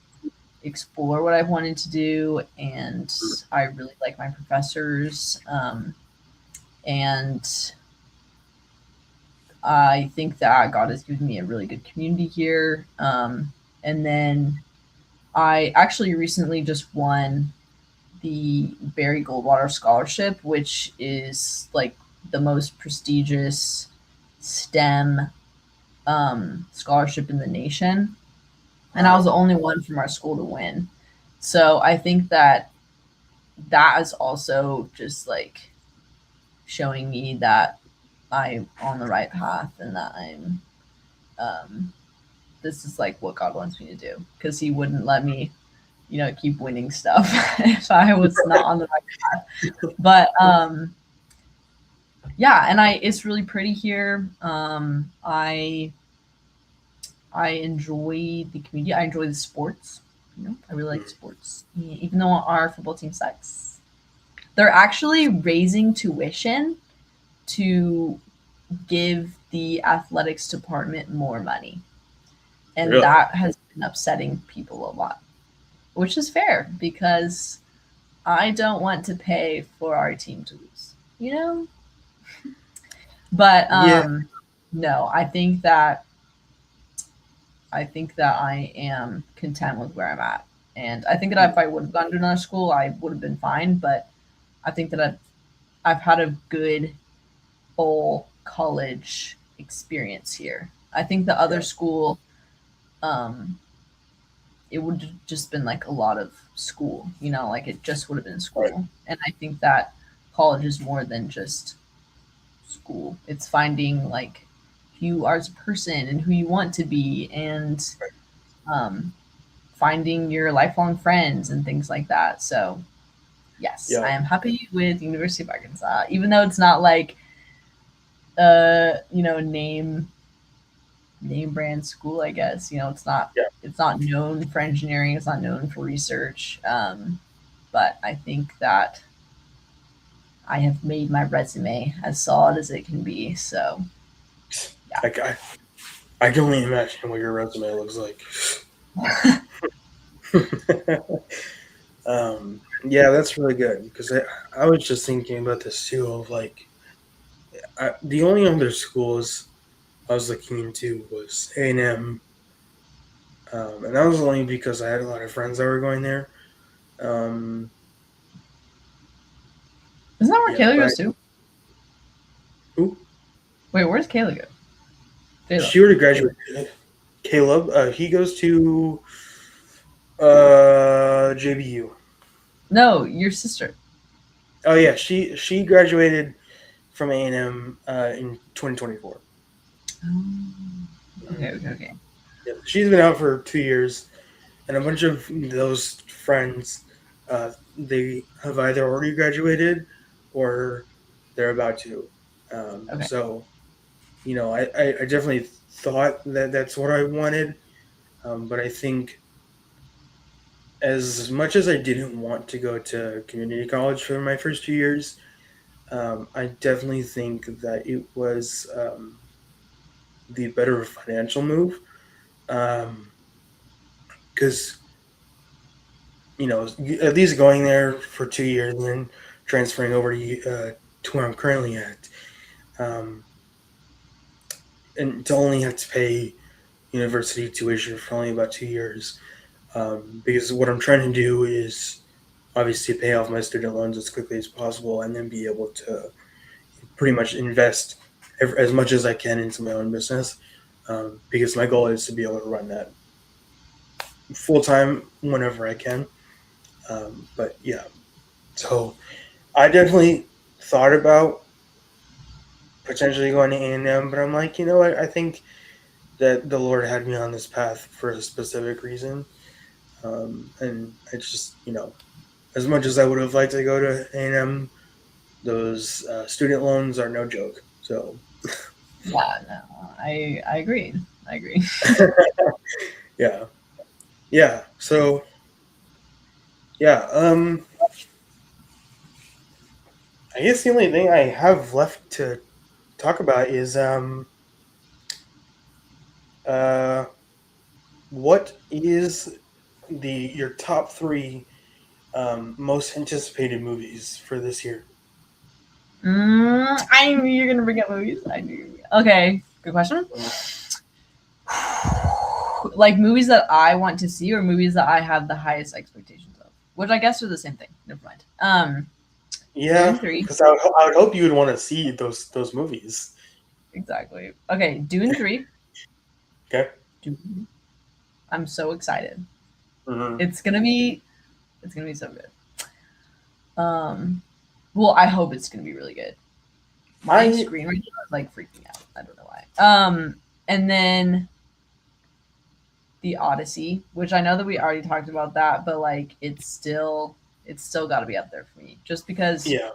explore what I've wanted to do, and Mm, I really like my professors. And I think that God has given me a really good community here. And then I actually recently just won the Barry Goldwater Scholarship, which is like the most prestigious STEM scholarship in the nation. And I was the wow. only one from our school to win. So I think that that is also just like showing me that I'm on the right path and that um, this is like what God wants me to do because He wouldn't let me, keep winning stuff if I was not on the right path. But yeah, and it's really pretty here. I I enjoy the community. I enjoy the sports. I really like Mm. sports, even though our football team sucks. They're actually raising tuition to give the athletics department more money, and Really? that has been upsetting people a lot, which is fair because I don't want to pay for our team to lose. But Yeah. no, I think that I am content with where I'm at. And I think that if I would have gone to another school, I would have been fine. But I think that I've had a good full college experience here. I think the other Yeah. school, um, it would have just been like a lot of school, like it just would have been Right. school. And I think that college is more than just school. It's finding like who you are as a person and who you want to be, and um, finding your lifelong friends and things like that. So yes, I Yeah. am happy with University of Arkansas, even though it's not like name brand school. I guess it's not Yeah. known for engineering. It's not known for research. But I think that I have made my resume as solid as it can be. So yeah. Like I can only imagine what your resume looks like. Yeah, that's really good because I was just thinking about this too. Of like, the only other schools I was looking into was A&M, and that was only because I had a lot of friends that were going there. Um, Isn't that where yeah, Kayla but goes to? who? Wait, where's Kayla go? Kayla. She already graduated. Caleb, he goes to JBU. No, your sister. Oh yeah, she graduated from A&M in 2024. Oh, Mhm. okay. Yeah, she's been out for 2 years, and a bunch of those friends, they have either already graduated or they're about to. Okay. So I definitely thought that that's what I wanted, but I think as much as I didn't want to go to community college for my first 2 years, I definitely think that it was the better financial move, because at least going there for 2 years and then transferring over to where I'm currently at, um, and to only have to pay university tuition for only about 2 years, because what I'm trying to do is obviously pay off my student loans as quickly as possible and then be able to pretty much invest as much as I can into my own business, because my goal is to be able to run that full time whenever I can. But yeah, so I definitely thought about potentially going to A&M, but I'm like, you know what? I think that the Lord had me on this path for a specific reason, and I just as much as I would have liked to go to A&M, those student loans are no joke. So Yeah, no, I agree. I agree. yeah, yeah. So yeah, I guess the only thing I have left to talk about is uh, what is the your top three most anticipated movies for this year? I knew you were gonna bring up movies. I knew. Okay, good question. Like movies that I want to see, or movies that I have the highest expectations of, which I guess are the same thing. Never mind. Dune Yeah, three, because I would hope you would want to see those movies. exactly. Okay, Dune three. Okay. Dune. I'm so excited. Hmm. It's gonna be. It's gonna be so good. Um, well, I hope it's gonna be really good. My I screen right now is like freaking out. I don't know why. And then the Odyssey, which I know that we already talked about that, but like it's still got to be up there for me, just because yeah.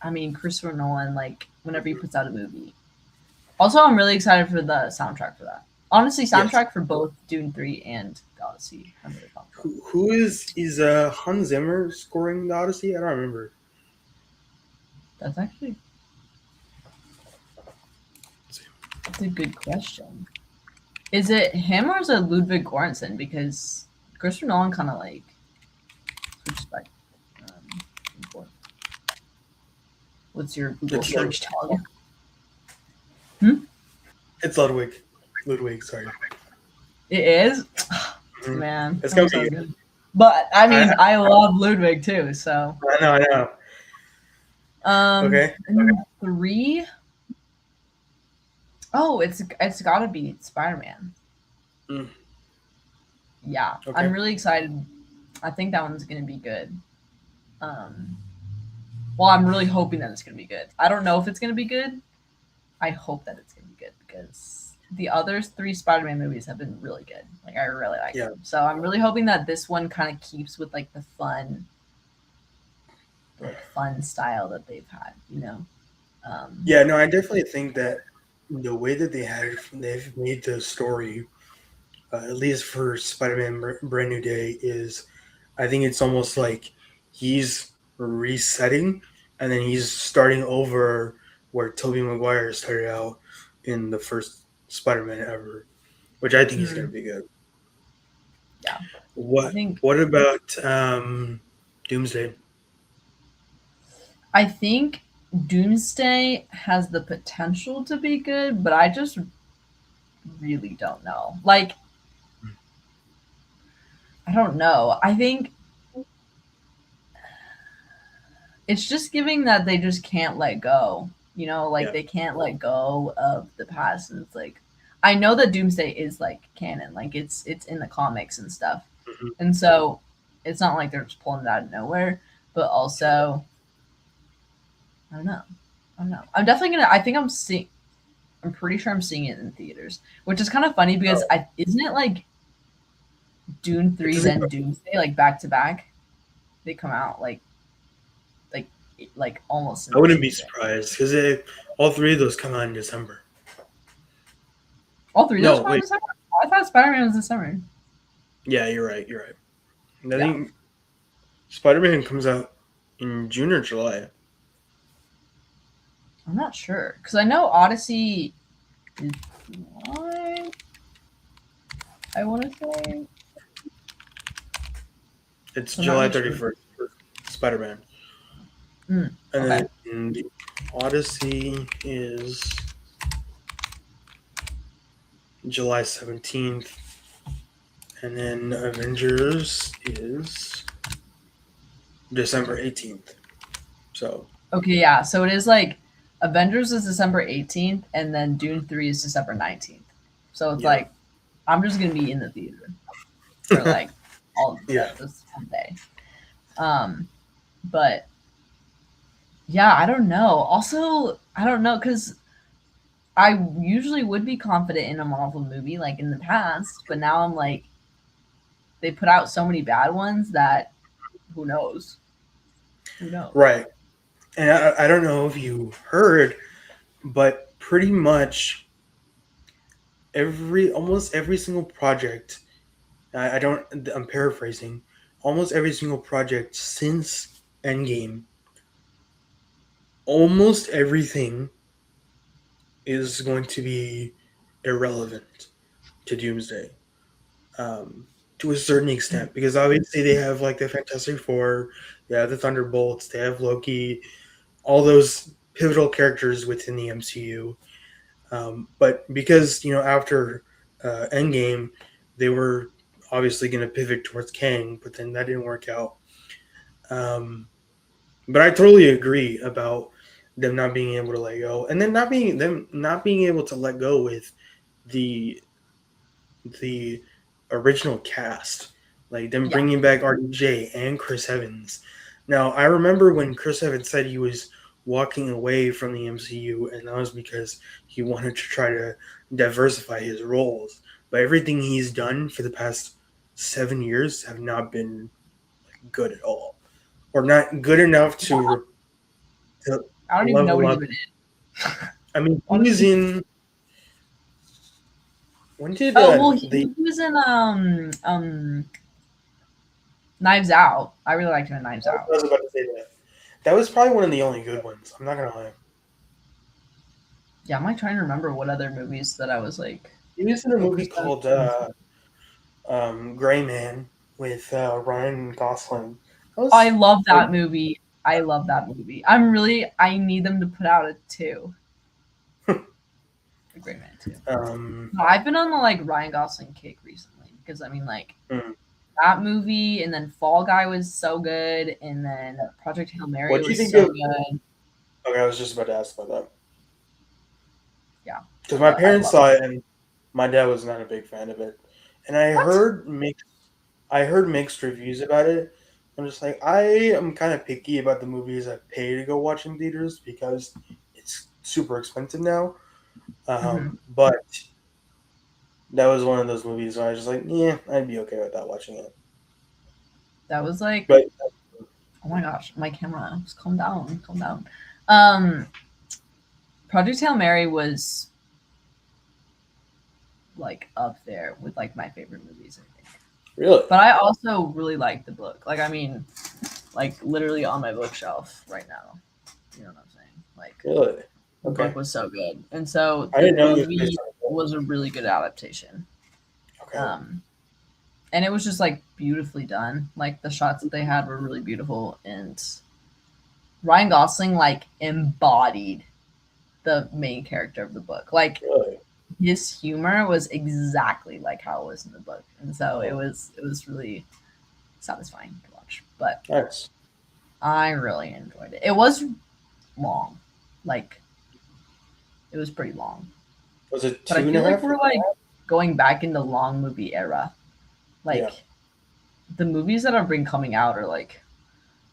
I mean Christopher Nolan, like whenever he puts out a movie. Also, I'm really excited for the soundtrack for that. Honestly, Yes. soundtrack for both Dune 3 and Odyssey. I'm really pumped about. Who is Hans Zimmer scoring the Odyssey? I don't remember. That's actually that's a good question. Is it him or is it Ludwig Göransson? Because Christopher Nolan kind of like switches back. And forth. What's your Google It's Ludwig. search tell you? Hmm? It's Ludwig. Ludwig. Sorry. It is. Mhm. Man, It's that gonna sounds be. good. But I I, mean, I love Ludwig too. So, I know. I know. Okay. and then 3. Oh, it's got to be Spider Man. Mm, Yeah, I'm okay. really excited. I think that one's gonna be good. Um, well, I'm really hoping that it's gonna be good. I don't know if it's gonna be good. I hope that it's gonna be good because the other 3 Spider-Man movies have been really good. Like I really like Yeah. them. So I'm really hoping that this one kind of keeps with like the like fun style that they've had. You know. Um, Yeah. No, I definitely think that the way that they've made the story, at least for Spider-Man Brand New Day, is I think it's almost like he's resetting and then he's starting over where Tobey Maguire started out in the first Spider-Man ever, which I think is going to mm, be good. yeah, I What think What about Doomsday? I think Doomsday has the potential to be good, but I just really don't know. Like I don't know. I think it's just giving that they just can't let go. You know, like Yeah. they can't let go of the past. And it's like I know that Doomsday is like canon, like it's in the comics and stuff. Hmm. And so it's not like they're just pulling it out of nowhere, but also I don't know. I don't know. I'm definitely gonna I think I'm pretty sure I'm seeing it in theaters, which is kind of funny because Oh, I isn't it like Dune it 3 doesn't. then Doomsday like back to back? They come out like like almost in I the wouldn't same be day. surprised because all three of those come out in December. All 3 of those No, come out in wait. December? I thought Spider-Man was December. Yeah, you're right. You're right. I Yeah. think Spider-Man comes out in June or July. I'm not sure because I know Odyssey is July. I want to say, It's but I'm not July really sure. 31st for Spider-Man, and Okay. then the Odyssey is July 17th, and then Avengers is December 18th. So Okay. Yeah. So it is like Avengers is December 18th, and then Dune 3 is December 19th. So it's yeah, like I'm just gonna be in the theater for like all yeah, that this whole day. Um, but yeah, I don't know. Also, I don't know because I usually would be confident in a Marvel movie like in the past, but now I'm like they put out so many bad ones that who knows? Who knows? right. And I don't know if you heard, but pretty much almost every single project, I don't, I'm paraphrasing, almost every single project since Endgame, almost everything is going to be irrelevant to Doomsday, to a certain extent, because obviously they have like the Fantastic Four, they have the Thunderbolts, they have Loki, all those pivotal characters within the MCU. But because after Endgame, they were obviously going to pivot towards Kang, but then that didn't work out. Um, but I totally agree about them not being able to let go, and then not being able to let go with the the original cast, like them Yeah. bringing back RDJ and Chris Evans. Now, I remember when Chris Evans said he was walking away from the MCU, and that was because he wanted to try to diversify his roles. But everything he's done for the past 7 years have not been good at all, or not good enough to I don't even know level what he's up. been in. I mean, he was Honestly. in When did Oh well, the he was in Knives Out. I really liked him in Knives I Out. was about to say that. That was probably one of the only good ones. I'm not gonna lie. Yeah, I'm like trying to remember what other movies that I was like He was in a movie focused on. called Gray Man with Ryan Gosling. That I was love like that movie. I love that movie. I need them to put out a two. A Great Man too. No, I've been on the like Ryan Gosling kick recently because I mean like hmm. that movie and then Fall Guy was so good and then Project Hail Mary What do you was think so of? good. Okay, I was just about to ask about that Yeah, because my I parents love saw it. it and my dad was not a big fan of it, and What? I heard mixed reviews about it. I'm just like I am kind of picky about the movies I pay to go watch in theaters because it's super expensive now. Hmm. But that was one of those movies where I was just like, yeah, I'd be okay with that watching it. That was like, But oh my gosh, my camera. Just calm down, calm down. Um, Project Hail Mary was like up there with like my favorite movies, I think. really, But I also really like the book. Like, I mean, like literally on my bookshelf right now. You know what I'm saying? Like, really, the book okay. was so good, and so I the didn't know it was based movie on a book. was a really good adaptation. Okay, Um, and it was just like beautifully done. Like the shots that they had were really beautiful, and Ryan Gosling like embodied the main character of the book. Like really, his humor was exactly like how it was in the book, and so oh, it was really satisfying to watch. But nice. I really enjoyed it. It was long, like it was pretty long, Was it but I two and a feel like half? we're like going back in the long movie era. Yeah, Like the movies that are been coming out are like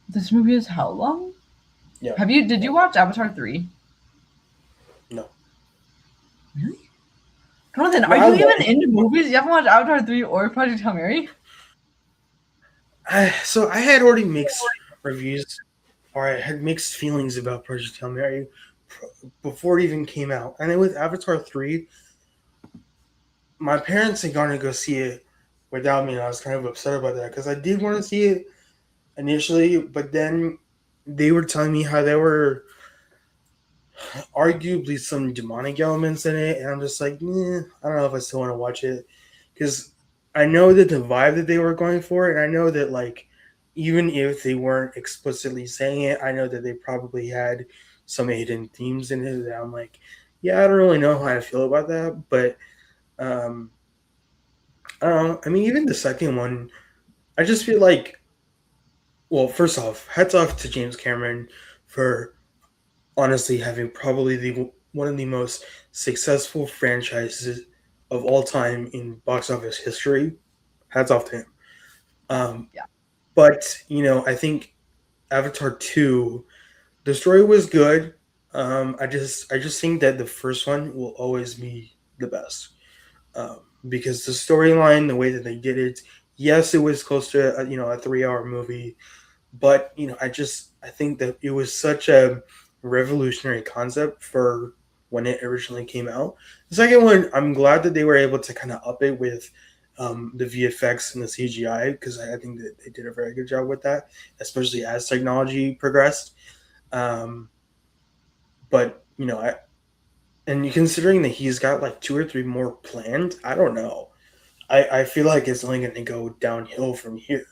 this movie is how long? yeah, Have you did you watch Avatar 3? no. Really? Jonathan, No, are I you love. even into movies? You haven't watched Avatar 3 or Project Hail Mary? So I had already mixed reviews, or I had mixed feelings about Project Hail Mary before it even came out. And then with Avatar 3, my parents had gone to go see it without me, and I was kind of upset about that because I did want to see it initially, but then they were telling me how there were arguably some demonic elements in it, and I'm just like, I don't know if I still want to watch it because I know that the vibe that they were going for, and I know that like even if they weren't explicitly saying it, I know that they probably had some hidden themes in it that I'm like, yeah, I don't really know how I feel about that, but um, I don't know. I mean, even the second one, I just feel like, well, first off, hats off to James Cameron for honestly having probably the one of the most successful franchises of all time in box office history. Hats off to him. Um, Yeah. but I think Avatar 2, the story was good. I just think that the first one will always be the best because the storyline, the way that they did it, yes, it was close to a 3 hour movie, but I think that it was such a revolutionary concept for when it originally came out. The second one, I'm glad that they were able to kind of up it with the VFX and the CGI because I think that they did a very good job with that, especially as technology progressed. Um, but and considering that he's got like 2 or 3 more planned, I don't know. I feel like it's only going to go downhill from here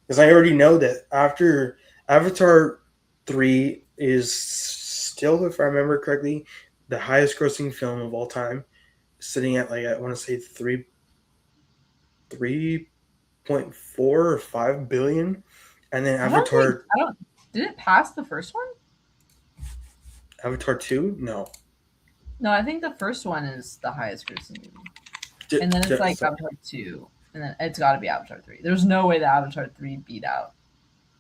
because I already know that after Avatar 3 is still, if I remember correctly, the highest grossing film of all time, sitting at like I want to say 3.4 or 5 billion, and then I don't did it pass the first one? Avatar 2, no, No, I think the first one is the highest grossing movie. And then it's like sorry. Avatar 2. And then it's gotta be Avatar 3. There's no way that Avatar 3 beat out.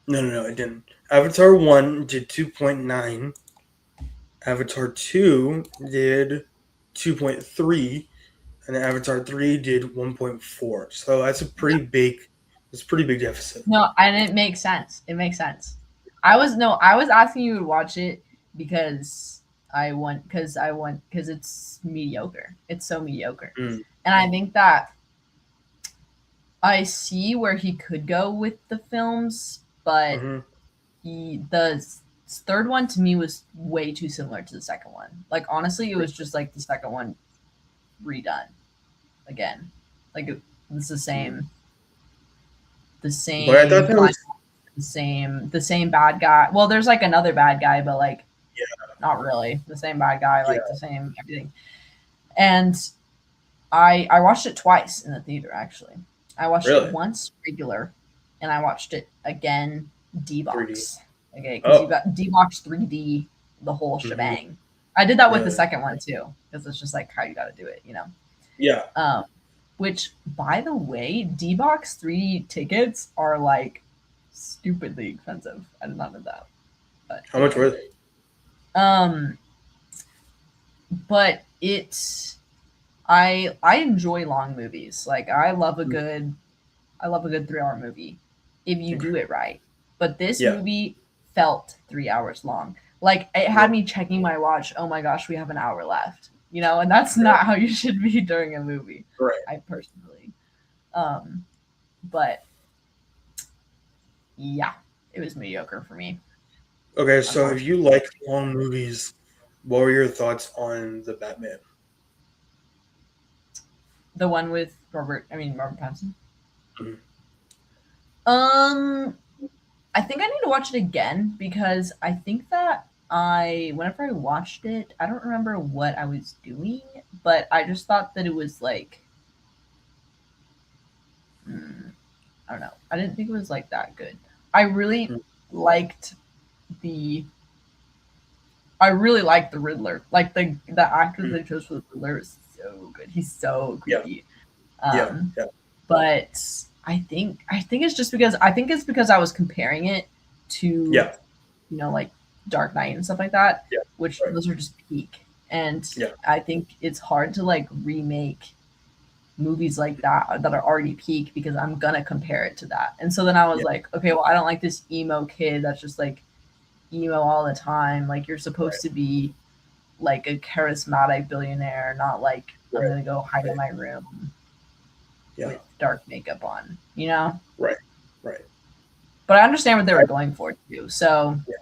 No, it didn't. Avatar 1 did 2.9. Avatar 2 did 2.3, and Avatar 3 did 1.4. So that's a pretty big deficit. No, and it makes sense. It makes sense. I was asking you to watch it because because it's mediocre. It's so mediocre, Mm, and I think that I see where he could go with the films, but mm-hmm. the third one to me was way too similar to the second one. Like honestly, it was just like the second one redone again. Like it's Mm. the But I thought same that was the same bad guy. Well, there's like another bad guy, but like yeah, not really the same bad guy. yeah, Like the same everything. And I watched it twice in the theater. Actually, I watched it really once regular, and I watched it again D 3D. box. Okay, because you Oh, got D box 3D the whole mm-hmm. shebang. I did that with the Really? second one too, because it's just like how you got to do it, you know. Yeah. Um, which, by the way, D box 3D tickets are like stupidly expensive. I did not know that, but How much anyway. were they? Um, but it's I enjoy long movies. Like Mm, I love a good 3 hour movie if you okay. do it right. But this Yeah. movie felt 3 hours long. Like it Yeah. had me checking my watch. Oh my gosh, we have an hour left. You know, and that's Right. not how you should be during a movie. Right. I personally. Um, but yeah, it was mediocre for me, Okay. So if you unfortunately. like long movies, what were your thoughts on the Batman? The one with Robert Pattinson. Mhm. Um, I think I need to watch it again because I think that whenever I watched it, I don't remember what I was doing, but I just thought that it was like, mm, I don't know. I didn't think it was like that good. I really Mm, liked the, I really liked the Riddler. Like the actor mm. they chose for the Riddler is so good. He's so Yeah. creepy. Yeah. Um, Yeah. but I think it's just because I was comparing it to Yeah. like Dark Knight and stuff like that, Yeah. which Right. those are just peak. And Yeah. I think it's hard to like remake movies like that are already peak because I'm gonna compare it to that. And so then I was Yeah. like, okay, well, I don't like this emo kid that's just like emo all the time. Like you're supposed Right. to be like a charismatic billionaire, not like I'm Right. gonna go hide in Right. my room Yeah. with dark makeup on, you know? Right. Right. But I understand what they I, were going for too. So yeah.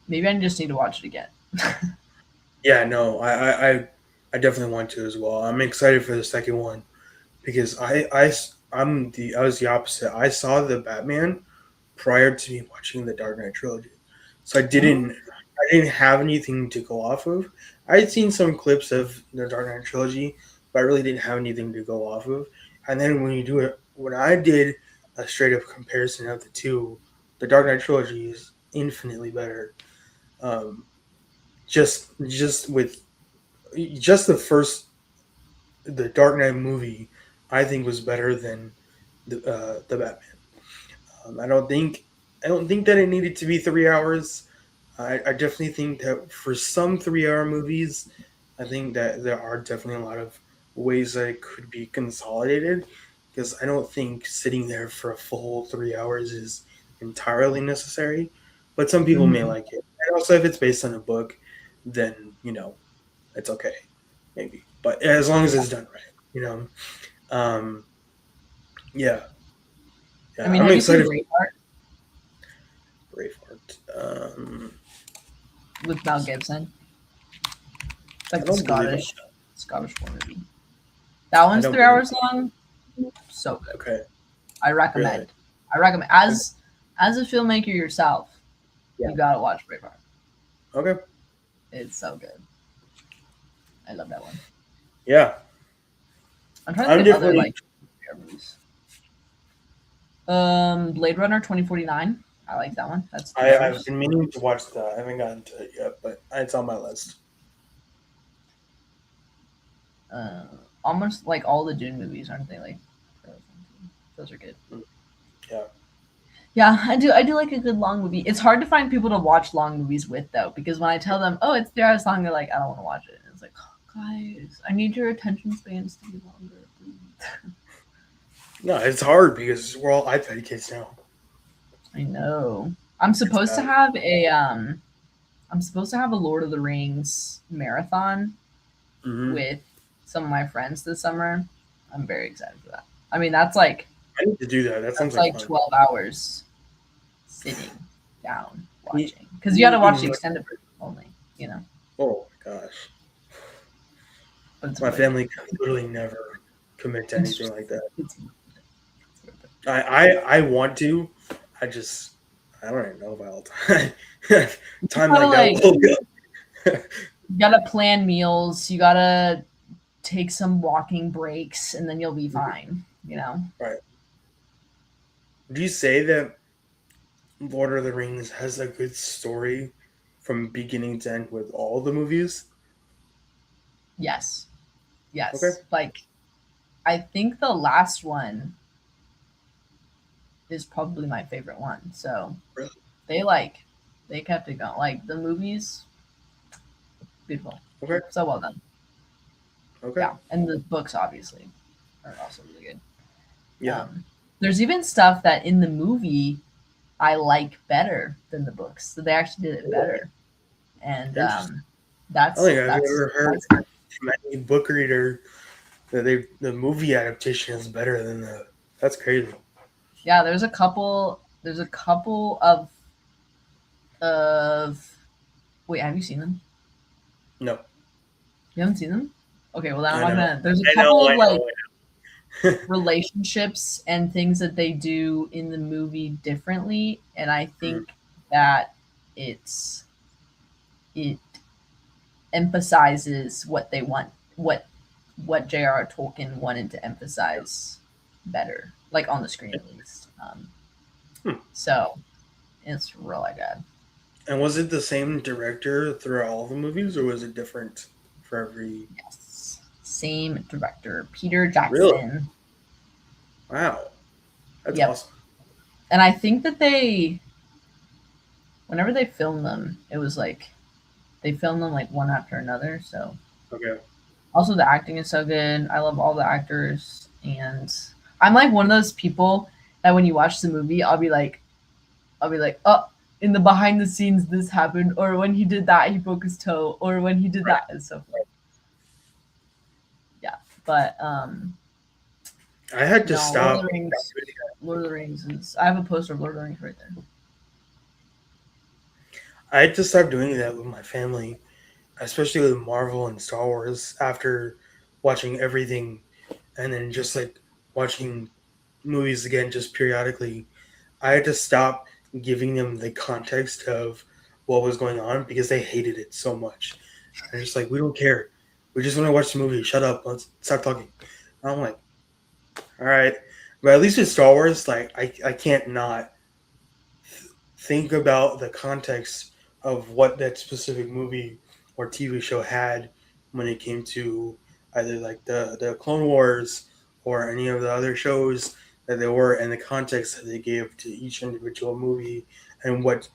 maybe I just need to watch it again. Yeah. No. I definitely want to as well. I'm excited for the second one because I was the opposite. I saw the Batman prior to me watching the Dark Knight trilogy, so Oh. I didn't have anything to go off of. I had seen some clips of the Dark Knight trilogy, but I really didn't have anything to go off of. And then when I did a straight up comparison of the two, the Dark Knight trilogy is infinitely better. Um, just with just the Dark Knight movie, I think was better than the Batman. I don't think that it needed to be 3 hours. I definitely think that for some 3 hour movies, I think that there are definitely a lot of ways that it could be consolidated because I don't think sitting there for a full 3 hours is entirely necessary. But some people may Mhm. like it. And also, if it's based on a book, then, it's okay, maybe. But as long as Yeah. it's done right, you know? Um, yeah, I yeah, mean, I'm have you seen excited for Braveheart Braveheart. with Mel Gibson? It's I like the don't believe I. Scottish war movie. That I one's don't three believe. hours long. So good. Okay, I really. recommend. I recommend as a filmmaker yourself, Yeah. you gotta watch Braveheart. Okay. It's so good. I love that one. Yeah, I'm trying to I'm think of other definitely. like movies. Blade Runner 2049. I like that one. That's three I've hours. been meaning to watch that. I haven't gotten to it yet, but it's on my list. Uh, Almost like all the Dune movies, aren't they? Like those are good. Mm, yeah. Yeah, I do like a good long movie. It's hard to find people to watch long movies with though, because when I tell them, "Oh, it's 3 hours long," they're like, "I don't want to watch it." And it's like, oh, guys, I need your attention spans to be longer, please. No, it's hard because we're all iPad kids now. I know. I'm It's supposed to bad. have I'm supposed to have a Lord of the Rings marathon Hmm. with some of my friends this summer. I'm very excited for that. I mean, that's like I need to do that. That sounds that's like like fun. 12 hours sitting down E- watching because you got to watch the In extended version only, you know. oh my gosh, But it's my worth it. family could literally never commit to anything It's like that. it's, it's worth it. I want to. I just I don't even know about time. You Time gotta like that like will go. you gotta plan meals. You gotta take some walking breaks, and then you'll be fine. You know. Right. Would you say that Lord of the Rings has a good story from beginning to end with all the movies? Yes. Okay. Yes. Like I think the last one is probably my favorite one. So Really? they like they kept it going. Like the movies, beautiful, Okay. so well done. Okay. Yeah, and the books obviously are also really good. Yeah. There's even stuff that in the movie I like better than the books. So they actually did it Really? better, and Interesting. I don't that's think I've that's ever heard that's good. from any book reader that the movie adaptation is better than the. That's crazy. Yeah, there's a couple. There's a couple of. Wait, have you seen them? No, You haven't seen them? Okay, well then I'm I not know. gonna. There's a I know. couple of I like know. I know. relationships and things that they do in the movie differently, and I Mm, think that it's it emphasizes what they want, what J.R.R. Tolkien wanted to emphasize better, like on the screen at least. hmm. So it's really good. And was it the same director throughout all the movies, or was it different for every? Yes, same director, Peter Really? Jackson. Wow, that's Yep, awesome. and I think that whenever they filmed them, it was like they filmed them like one after another. So Okay. also the acting is so good. I love all the actors, and I'm like one of those people that when you watch the movie, I'll be like, oh, in the behind the scenes this happened, or when he did that he broke his toe, or when he did Right. that. It's so funny. Yeah, but I had to no, Lord of stop. the Rings. Lord of the Rings is. I have a poster of Lord of the Rings right there. I had to stop doing that with my family, especially with Marvel and Star Wars. After watching everything, and then just like watching movies again, just periodically, I had to stop giving them the context of what was going on because they hated it so much. They're just like, we don't care. We just want to watch the movie. Shut up. Let's stop talking. And I'm like, all right. But at least with Star Wars, like I can't not think about the context of what that specific movie or TV show had when it came to either like the Clone Wars or any of the other shows that they were, and the context that they gave to each individual movie, and what,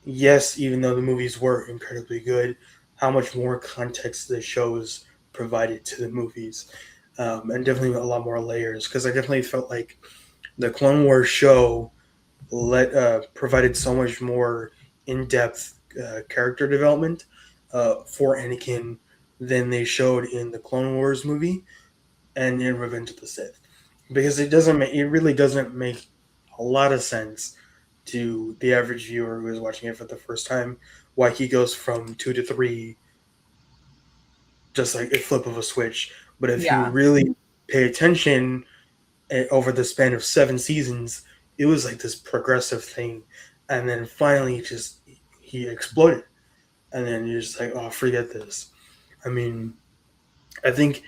yes, even though the movies were incredibly good, how much more context the shows provided to the movies, and definitely a lot more layers, because I definitely felt like the Clone Wars show provided so much more in-depth character development for Anakin than they showed in the Clone Wars movie and in Revenge of the Sith, because it really doesn't make a lot of sense to the average viewer who is watching it for the first time why he goes from 2 to 3 just like a flip of a switch. But if you Yeah, really pay attention over the span of 7 seasons, it was like this progressive thing, and then finally, just he exploded, and then you're just like, oh, forget this. I mean, I think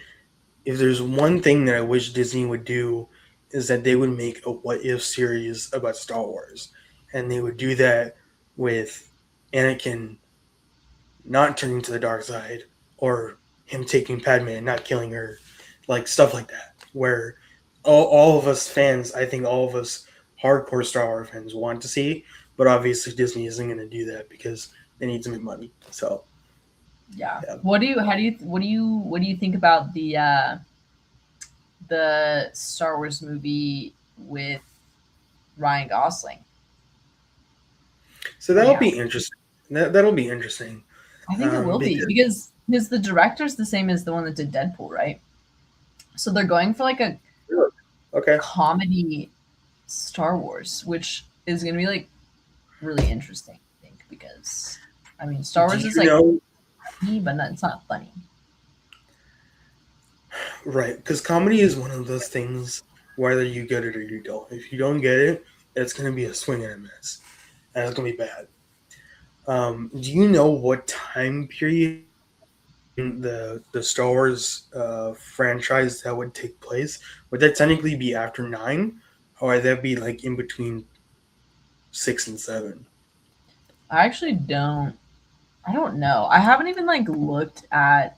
if there's one thing that I wish Disney would do is that they would make a what if series about Star Wars, and they would do that with Anakin not turning to the dark side, or him taking Padme and not killing her, like stuff like that. Where all of us fans, I think all of us hardcore Star Wars fans want to see, but obviously Disney isn't going to do that because they need to make money. So yeah. yeah. What do you think about the Star Wars movie with Ryan Gosling So coming that'll out? be interesting. That'll be interesting. I think it will be Because because the director's the same as the one that did Deadpool, right? So they're going for like a okay. comedy Star Wars, which is going to be like really interesting, I think, because I mean, Star Do Wars is you like know funny, but not, it's not funny. right? Because comedy is one of those things whether you get it or you don't. If you don't get it, it's gonna be a swing and a miss, and it's gonna be bad. Do you know what time period in the Star Wars franchise that would take place? Would that technically be after nine, or would that be like in between six and seven? I actually don't. I don't know. I haven't even like looked at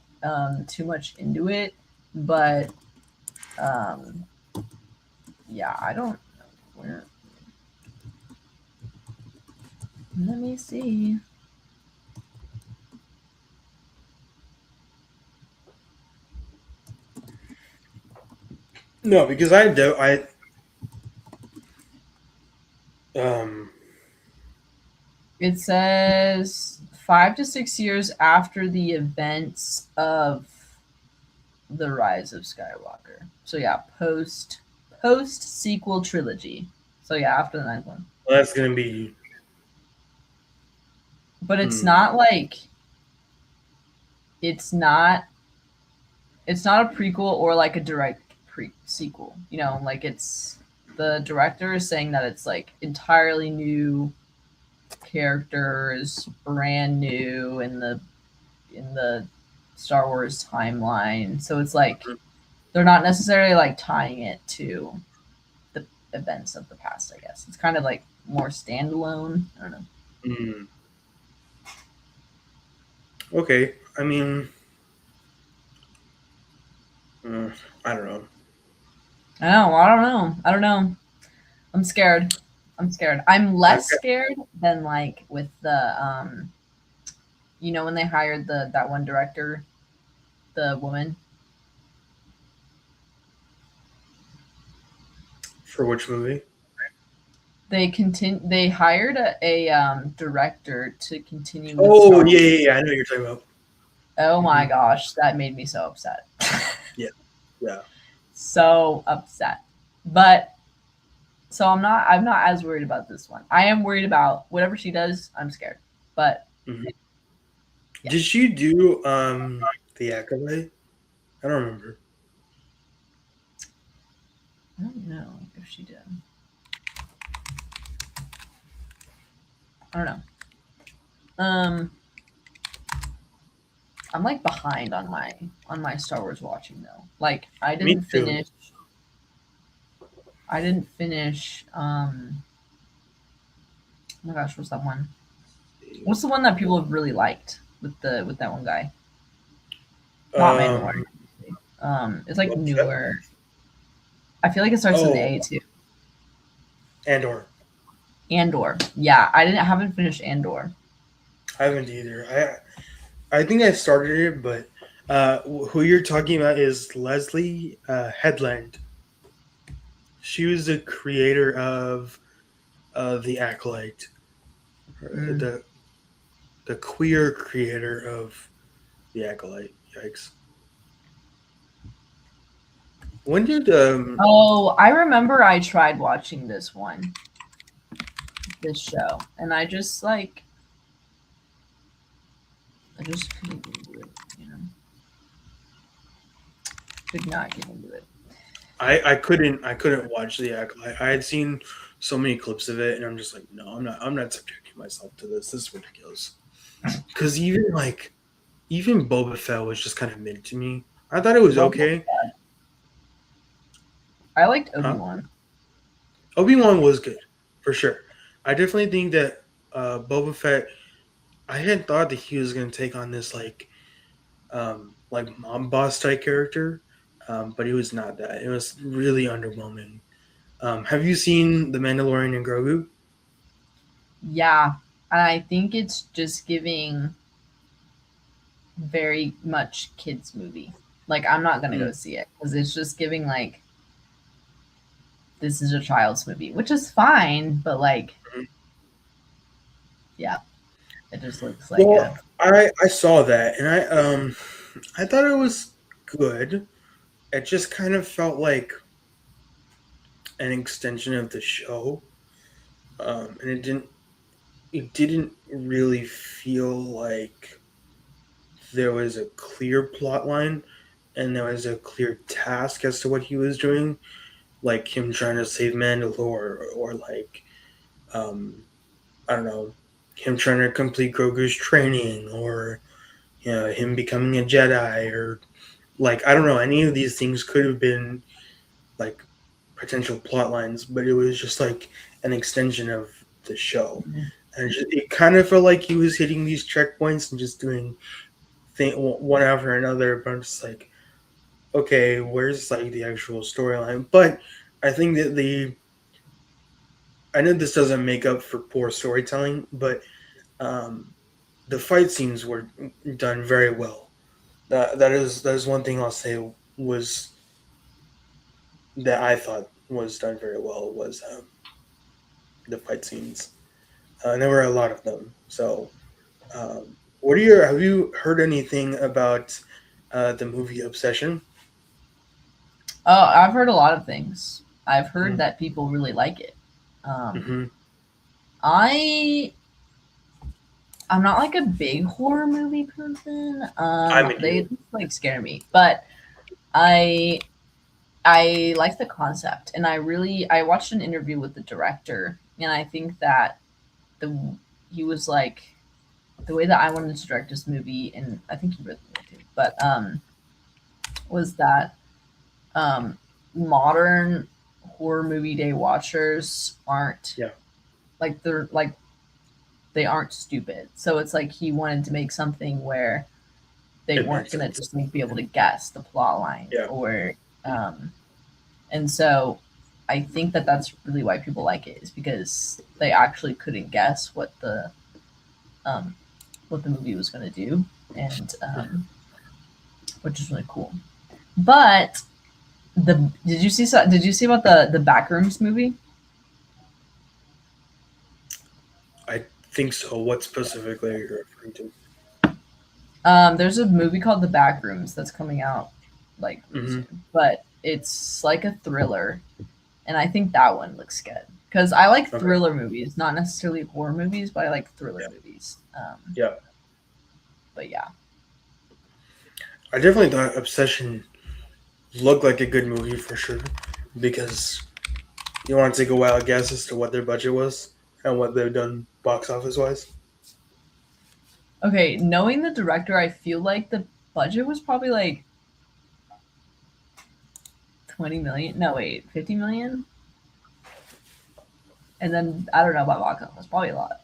too much into it, but um, yeah, I don't know where. Let me see. No, because I do. Um, It says 5 to 6 years after the events of the Rise of Skywalker. So yeah, post sequel trilogy. So yeah, after the ninth one. well, that's gonna be. But it's Hmm. not like it's not it's not a prequel or like a direct sequel. You know, like it's the director is saying that it's like entirely new characters, brand new in the Star Wars timeline. So it's like they're not necessarily like tying it to the events of the past, I guess. It's kind of like more standalone. I don't know. Hmm. Okay. I mean, uh, I don't know. I know, I don't know. I don't know. I'm scared. I'm scared. I'm I've less got scared than like with the when they hired the that one director, the woman. for which movie? They hired a director to continue with Oh Star yeah, Wars. yeah, yeah. I know what you're talking about. Oh Hmm. my gosh, that made me so upset. Yeah, yeah. So upset. But so I'm not as worried about this one. I am worried about whatever she does, I'm scared. But Hmm. yeah. Did she do the Acolyte? I don't remember. I don't know if she did. I don't know. Um I'm like behind on my Star Wars watching though. Like Me too. I didn't finish oh my gosh, what's that one? What's the one that people have really liked with that one guy? Not Mandalorian. Um, It's like what's that? newer. I feel like it starts with an Oh, A too. Andor. Andor. Yeah, I haven't finished Andor. I haven't either. I think I started it, but who you're talking about is Leslie Headland. She was the creator of the Acolyte, Mm. the queer creator of the Acolyte. Yikes! When did Oh, I remember I tried watching this show, and I just couldn't get into it. You know, could not get into it. I couldn't watch the Acolyte. I had seen so many clips of it, and I'm just like, no, I'm not subjecting myself to this. This is ridiculous. Because even Boba Fett was just kind of mid to me. I thought it was Boba okay. Fett. I liked Obi Huh? Wan. Obi Wan was good for sure. I definitely think that Boba Fett. I had thought that he was going to take on this like mom boss type character, but he was not that. It was really underwhelming. Have you seen The Mandalorian and Grogu? Yeah, and I think it's just giving very much kids movie. Like I'm not gonna go Mm. see it because it's just giving like this is a child's movie, which is fine, but like yeah, It just looks like Well, a I saw that, and I thought it was good. It just kind of felt like an extension of the show, and it didn't really feel like there was a clear plot line and there was a clear task as to what he was doing, like him trying to save Mandalore, or like, um, I don't know, him trying to complete Grogu's training, or him becoming a Jedi, or like, I don't know, any of these things could have been like potential plot lines, but it was just like an extension of the show. And it kind of felt like he was hitting these checkpoints and just doing one after another. But I'm just like, okay, where's like the actual storyline? But I think that I know this doesn't make up for poor storytelling, but um, the fight scenes were done very well. That is one thing I'll say was that I thought was done very well was the fight scenes. And there were a lot of them. So, what are your? Have you heard anything about the movie Obsession? Oh, I've heard a lot of things. I've heard Mm-hmm. that people really like it. Um, Mm-hmm. I I'm not like a big horror movie person. I'm a They you. just, like scare me, but I I like the concept, and I watched an interview with the director, and I think that the he was like the way that I wanted to direct this movie, and I think he wrote the movie too, but was that um, modern horror movie day watchers aren't Yeah, like they aren't stupid. So it's like he wanted to make something where they it weren't makes gonna sense. just like be able to guess the plot line Yeah. or and so I think that that's really why people like it is because they actually couldn't guess um, what the movie was going to do, and which is really cool. But did you see about the Backrooms movie? I think so. What specifically are you referring to? There's a movie called The Backrooms that's coming out like really Mm-hmm. soon, but it's like a thriller, and I think that one looks good because I like Okay. thriller movies, not necessarily horror movies, but I like thriller Yeah. movies. Yeah. But yeah, I definitely thought Obsession looked like a good movie for sure, because you want to take a wild guess as to what their budget was and what they've done box office wise. okay. Knowing the director, I feel like the budget was probably like 20 million. No, wait, 50 million. And then I don't know about box office, probably a lot.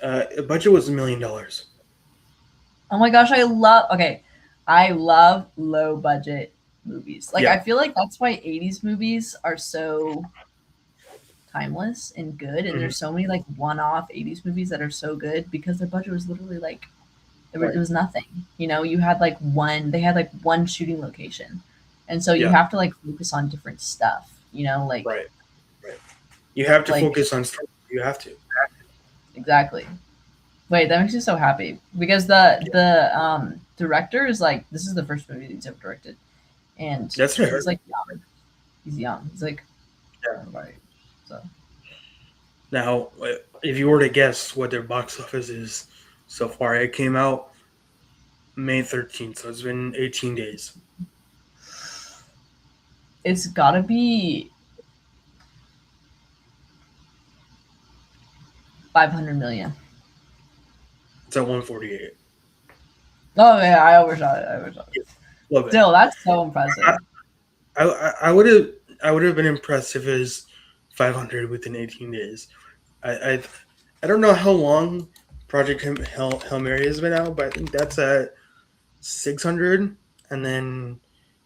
The budget was $1 million. Oh my gosh, I love. Okay, I love low budget movies. Like Yeah. I feel like that's why 80s movies are so timeless and good, and Hmm. there's so many like one-off 80s movies that are so good because their budget was literally like it Right. was nothing. You know, you had like one they had like one shooting location. And so you Yeah. have to like focus on different stuff, you know, Right. Right. You have to like focus on story. You have to. exactly. Wait, that makes me so happy because the director is like this is the first movie that he's ever directed, and That's what I he's heard. like young. He's young. He's like Yeah. right. So Now, if you were to guess what their box office is so far, it came out May 13th, so it's been 18 days. it's gotta be 500 million. It's at 148. Oh yeah, I overshot it. I overshot it. Yeah, love it. Still, that's so impressive. I would have been impressed if it was 500 within 18 days. I I don't know how long Project Hail Mary has been out, but I think that's at 600. And then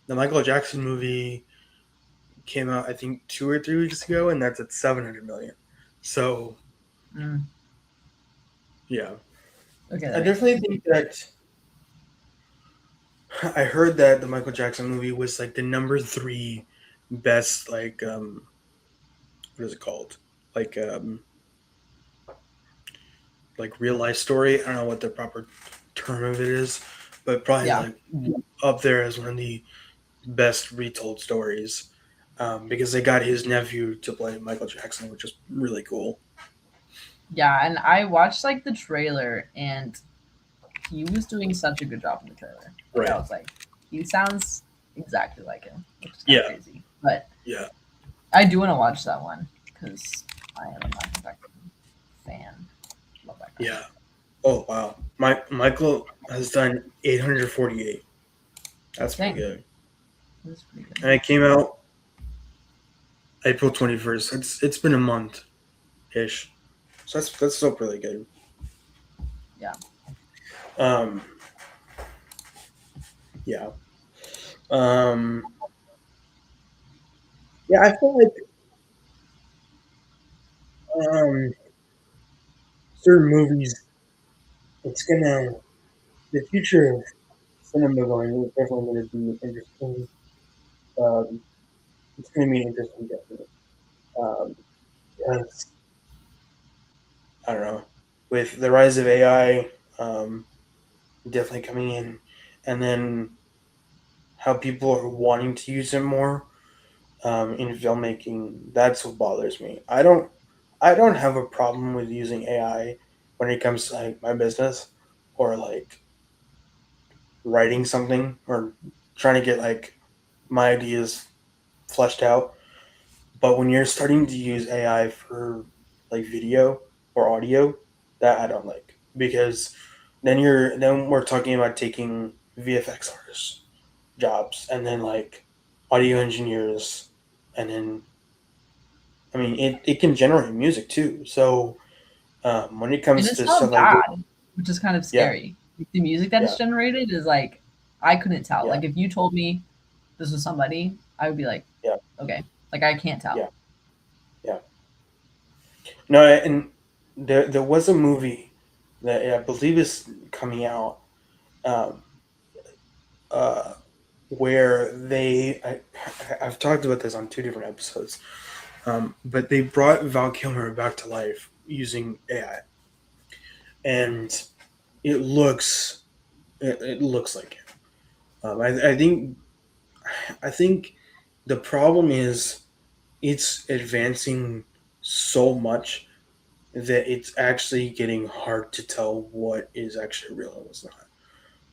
the Michael Jackson movie came out, I think, 2 or 3 weeks ago, and that's at 700 million. So Mm, yeah, okay, I that makes definitely sense. think that I heard that the Michael Jackson movie was like the number three best, like, what is it called? Like, like real life story. I don't know what the proper term of it is, but probably Yeah. like up there as one of the best retold stories. Because they got his nephew to play Michael Jackson, which is really cool. Yeah, and I watched like the trailer, and he was doing such a good job in the trailer. Like I Right. was like, he sounds exactly like him, which is kind of Yeah. crazy. But Yeah. I do want to watch that one because I am a Michael Jackson fan. Love that guy. Yeah. Oh wow. Michael has done 848. That's pretty Dang, good. this is pretty good. And it came out April 21st. It's been a month ish. So that's still really good. Yeah. Um yeah. Um yeah, I feel like um certain movies it's gonna the future of cinema going is definitely gonna be interesting. Um it's gonna be interesting definitely. Um because I don't know. With the rise of AI, definitely coming in and then how people are wanting to use it more in filmmaking. That's what bothers me. I don't have a problem with using AI when it comes to like my business or like writing something or trying to get like my ideas fleshed out. But when you're starting to use AI for like video or audio, that I don't like because then we're talking about taking VFX artists jobs and then like audio engineers and then I mean it can generate music too. So when it And comes it's to not stuff like this, bad, which is kind of yeah, scary. Like, the music that yeah, is generated is like, I couldn't tell. yeah, Like if you told me this was somebody, I would be like, yeah, okay. Like I can't yeah, tell. yeah. No, and there was a movie that I believe is coming out um, uh, where I've talked about this on two different episodes, but they brought Val Kilmer back to life using AI, and it looks it looks like him. I think the problem is it's advancing so much that it's actually getting hard to tell what is actually real and what's not.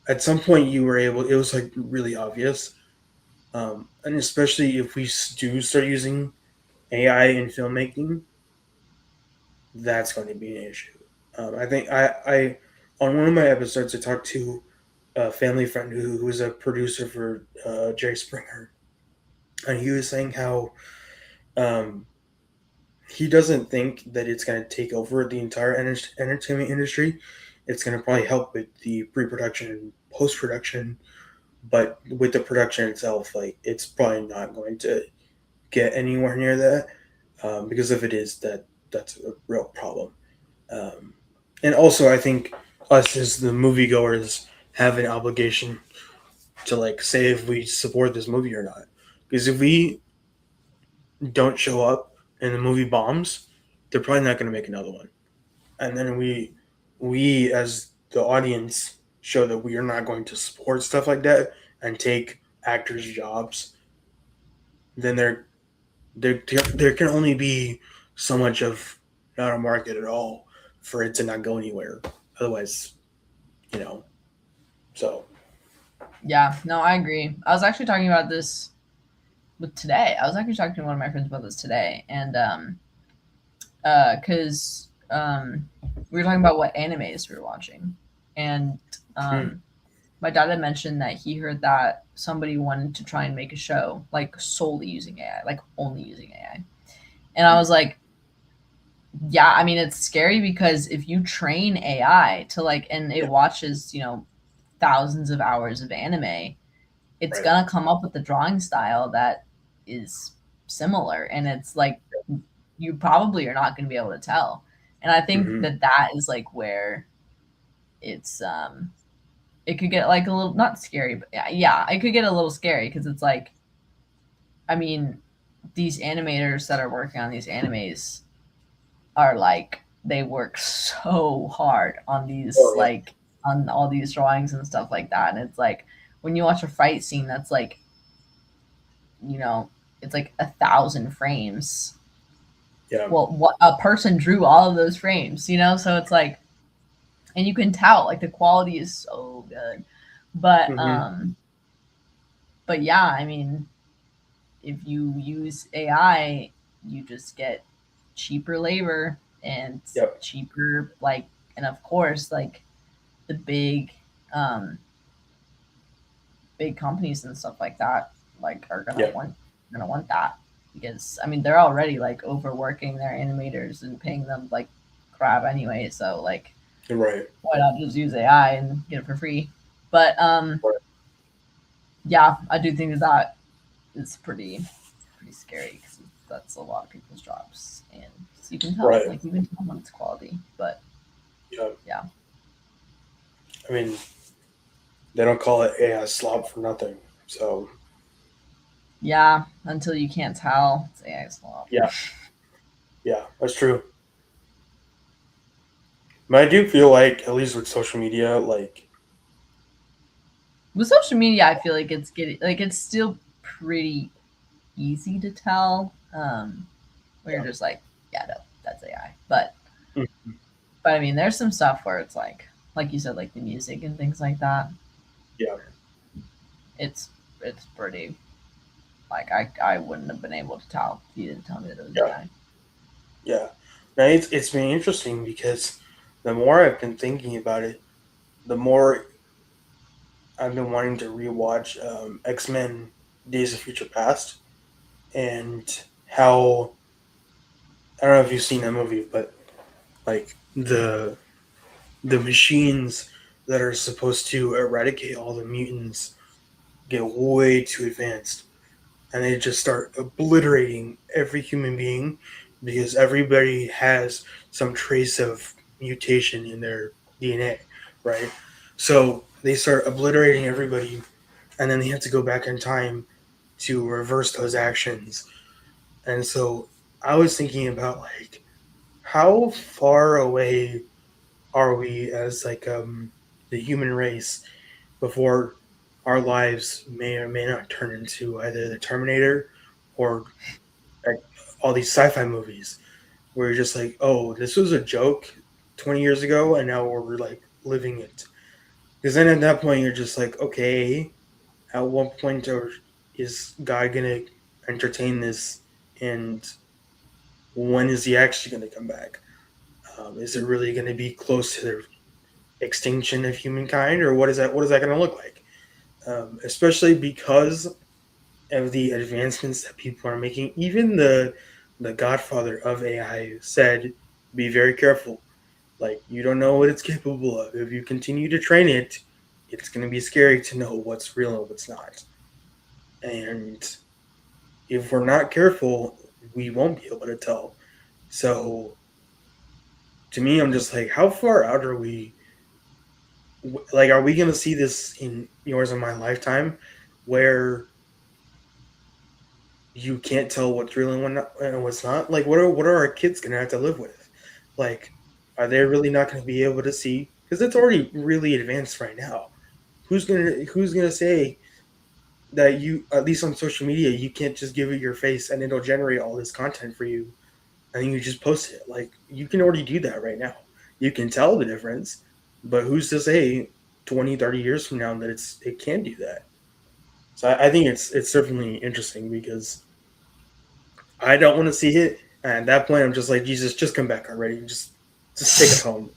At some point, you were able; it was like really obvious, and especially if we do start using AI in filmmaking, that's going to be an issue. I think I on one of my episodes I talked to a family friend who was a producer for Jerry Springer, and he was saying how um, he doesn't think that it's going to take over the entire entertainment industry. It's going to probably help with the pre-production and post-production, but with the production itself, like it's probably not going to get anywhere near that because if it is, that's a real problem. Um, and also, I think us as the moviegoers have an obligation to like say if we support this movie or not. Because if we don't show up and the movie bombs, they're probably not going to make another one. And then we as the audience show that we are not going to support stuff like that and take actors' jobs. Then there can only be so much of not a market at all for it to not go anywhere. Otherwise, you know. So Yeah, no, I agree. I was actually talking about this with today. I was actually talking to one of my friends about this today, and because we were talking about what animes we were watching, and mm, um, my dad had mentioned that he heard that somebody wanted to try and make a show like solely using AI, like only using AI, and I mm, was like, yeah, I mean it's scary because if you train AI to like, and it yeah, watches, thousands of hours of anime, it's right. gonna come up with a drawing style that is similar, and it's like you probably are not going to be able to tell. And I think Mm-hmm. that that is like where it's it could get like a little, not scary, but yeah, it could get a little scary because it's like, I mean, these animators that are working on these animes are like they work so hard on these Oh yeah. like on all these drawings and stuff like that. And it's like when you watch a fight scene that's like, you know, it's like 1,000 frames. Yeah. Well, what a person drew all of those frames, you know? So it's like, and you can tell like the quality is so good. But Hmm. but yeah, I mean, if you use AI, you just get cheaper labor and Yep. cheaper like, and of course like the um big companies and stuff like that like are Yep. gonna want that, because I mean they're already like overworking their animators and paying them like crap anyway, so like You're right. why not just use AI and get it for free? But Right. yeah, I do think that that is pretty scary because that's a lot of people's jobs, and you can tell Right. like you can tell when it's quality. But Yeah. yeah, I mean, they don't call it AI slop for nothing. So yeah, until you can't tell, it's AI slop. yeah. Yeah. That's true. But I do feel like, at least with social media, like, With social media, I feel like it's getting like it's still pretty easy to tell. Where you're yeah. just like, yeah, no, that's AI. But Mm. I mean, there's some stuff where it's like you said, like the music and things like that. Yeah. It's it's pretty like I wouldn't have been able to tell if you didn't tell me that it was Yeah. AI. Yeah. Now it's been interesting because the more I've been thinking about it, the more I've been wanting to rewatch X-Men: Days of Future Past, and how I don't know if you've seen that movie, but like the machines that are supposed to eradicate all the mutants get way too advanced, and they just start obliterating every human being because everybody has some trace of mutation in their DNA, right? So they start obliterating everybody, and then they have to go back in time to reverse those actions. And so I was thinking about like how far away are we as like the human race before our lives may or may not turn into either the Terminator or like all these sci-fi movies where you're just like, oh, this was a joke 20 years ago, and now we're like living it. Because then at that point, you're just like, okay, at what point is God gonna entertain this, and when is he actually gonna come back? Is it really gonna be close to the extinction of humankind, or what is that? What is that gonna look like? Especially because of the advancements that people are making. Even the godfather of AI said, "Be very careful. Like you don't know what it's capable of. If you continue to train it, it's going to be scary to know what's real and what's not. And if we're not careful, we won't be able to tell." So to me, I'm just like, how far out are we? Like, are we going to see this in yours and my lifetime, where you can't tell what's real and what's not? Like, what are our kids gonna have to live with? Like, are they really not gonna be able to see? Because it's already really advanced right now. Who's gonna say that you, at least on social media, you can't just give it your face and it'll generate all this content for you and you just post it? Like, you can already do that right now. You can tell the difference, but who's to say 20, 30 years from now that it can do that? So I think it's certainly interesting because I don't want to see it. And at that point, I'm just like, Jesus, just come back already. Just take us home.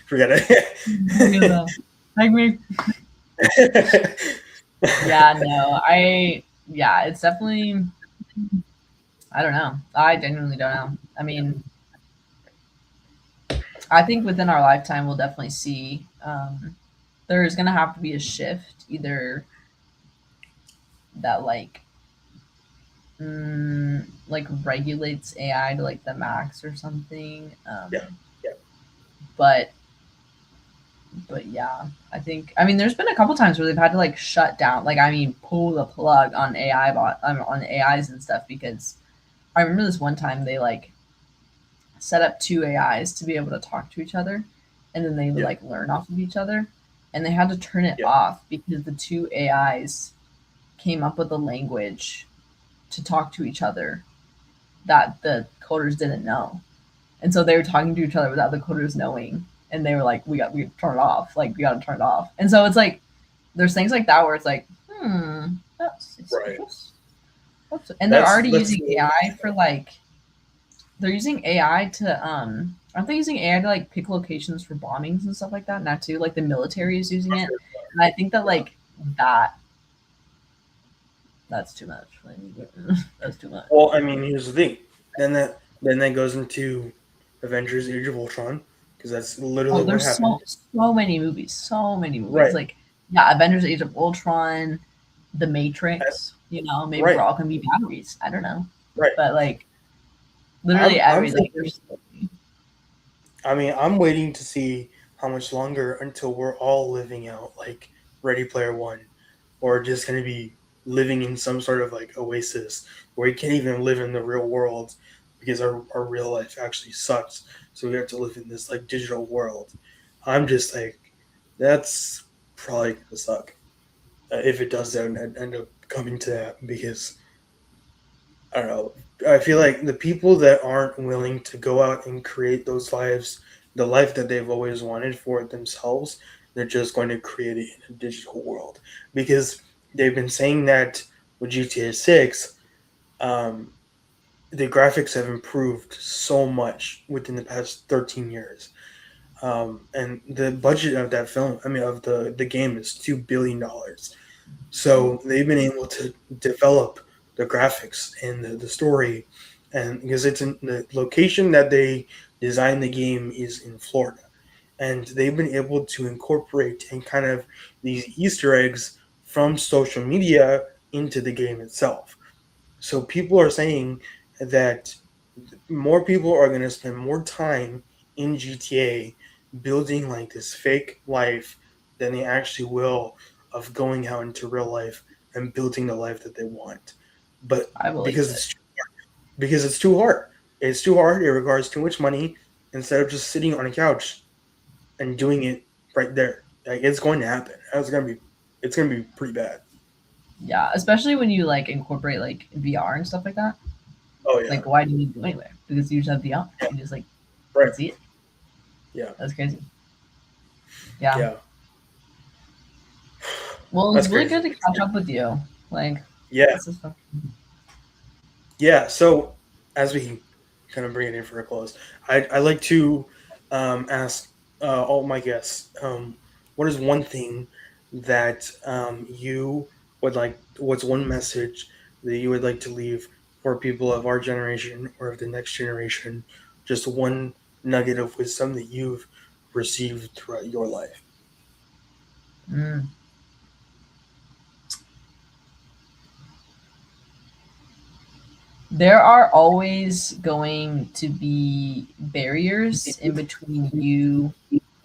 Forget it. Like me. Yeah, no, yeah, it's definitely, I don't know. I genuinely don't know. I mean, I think within our lifetime, we'll definitely see there's going to have to be a shift, either that like regulates AI to like the max or something. Yeah, yeah, But yeah, I mean there's been a couple times where they've had to like shut down, like I mean pull the plug on on AIs and stuff, because I remember this one time they like set up two AIs to be able to talk to each other, and then they would Yeah. like learn off of each other, and they had to turn it Yeah. off because the two AIs came up with a language to talk to each other that the coders didn't know, and so they were talking to each other without the coders knowing, and they were like, we turn it off, like we got to turn it off, and so it's like there's things like that where it's like, that's Right. suspicious. And they're already That's using AI for like they're using AI to aren't they using AI to like pick locations for bombings and stuff like that now too? Like the military is using it, and I think that yeah. like that that's too much. Like, that's too much. Well, I mean, here's the thing. Then that goes into Avengers: Age of Ultron because that's Oh, literally what there's happened. so many movies, so many movies. Right. Like yeah, Avengers: Age of Ultron, The Uh, Matrix. You know, maybe we're Right. all gonna be batteries. I don't know, Right. but like literally I'm every like thinking. there's I mean, I'm waiting to see how much longer until we're all living out like Ready Player One, or just going to be living in some sort of like oasis where we can't even live in the real world because our real life actually sucks. So we have to live in this like digital world. I'm just like, that's probably going to suck if it does end up coming to that because I don't know. I feel like the people that aren't willing to go out and create those lives, the life that they've always wanted for themselves, they're just going to create it in a digital world because they've been saying that with GTA 6, um, the graphics have improved so much within the past 13 years. And the budget of that film, I mean, of the game is $2 billion. So they've been able to develop the graphics and the story, and because it's in the location that they designed the game is in Florida, and they've been able to incorporate and kind of these Easter eggs from social media into the game itself. So people are saying that more people are going to spend more time in GTA building like this fake life than they actually will of going out into real life and building the life that they want. But I believe because it. it's too hard. It's too hard. It requires too much money instead of just sitting on a couch and doing it right there. Like it's going to happen. It's gonna be pretty bad. Yeah, especially when you like incorporate like VR and stuff like that. Oh yeah. Like, why do you need to go anywhere? Because you just have VR. Yeah. You just like Right. can see it. Yeah. That's crazy. Yeah. Yeah. Well, it was That's really crazy. good to catch up with you. Like, Yeah. this is fun. Yeah. So as we kind of bring it in for a close, I like to ask all my guests, what is one thing that you would like? What's one message that you would like to leave for people of our generation or of the next generation? Just one nugget of wisdom that you've received throughout your life. Mm. There are always going to be barriers in between you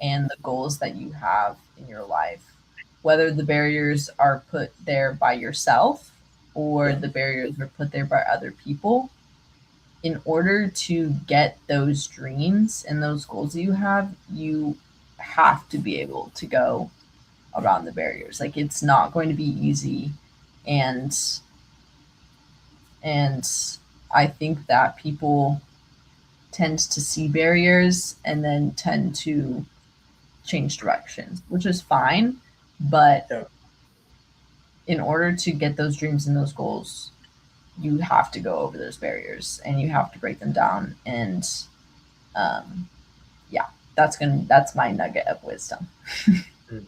and the goals that you have in your life. Whether the barriers are put there by yourself or Yeah. the barriers are put there by other people, in order to get those dreams and those goals that you have, you have to be able to go around the barriers. Like it's not going to be easy, and and I think that people tend to see barriers and then tend to change directions, which is fine. But Yeah. in order to get those dreams and those goals, you have to go over those barriers and you have to break them down. And um, yeah, that's my nugget of wisdom. Mm.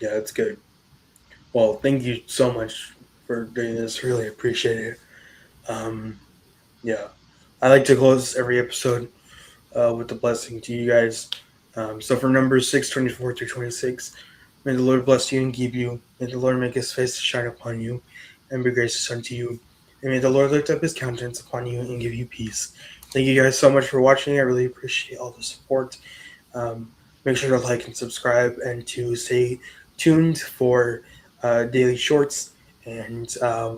Yeah. That's good. Well, thank you so much for doing this. Really appreciate it. Um, yeah, I like to close every episode with the blessing to you guys. So for numbers 624 through 26, may the Lord bless you and keep you. May the Lord make his face to shine upon you and be gracious unto you. And may the Lord lift up his countenance upon you and give you peace. Thank you guys so much for watching. I really appreciate all the support. Um, Make sure to like and subscribe and to stay tuned for daily shorts and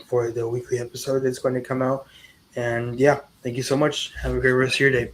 for the weekly episode that's going to come out. And yeah, thank you so much. Have a great rest of your day.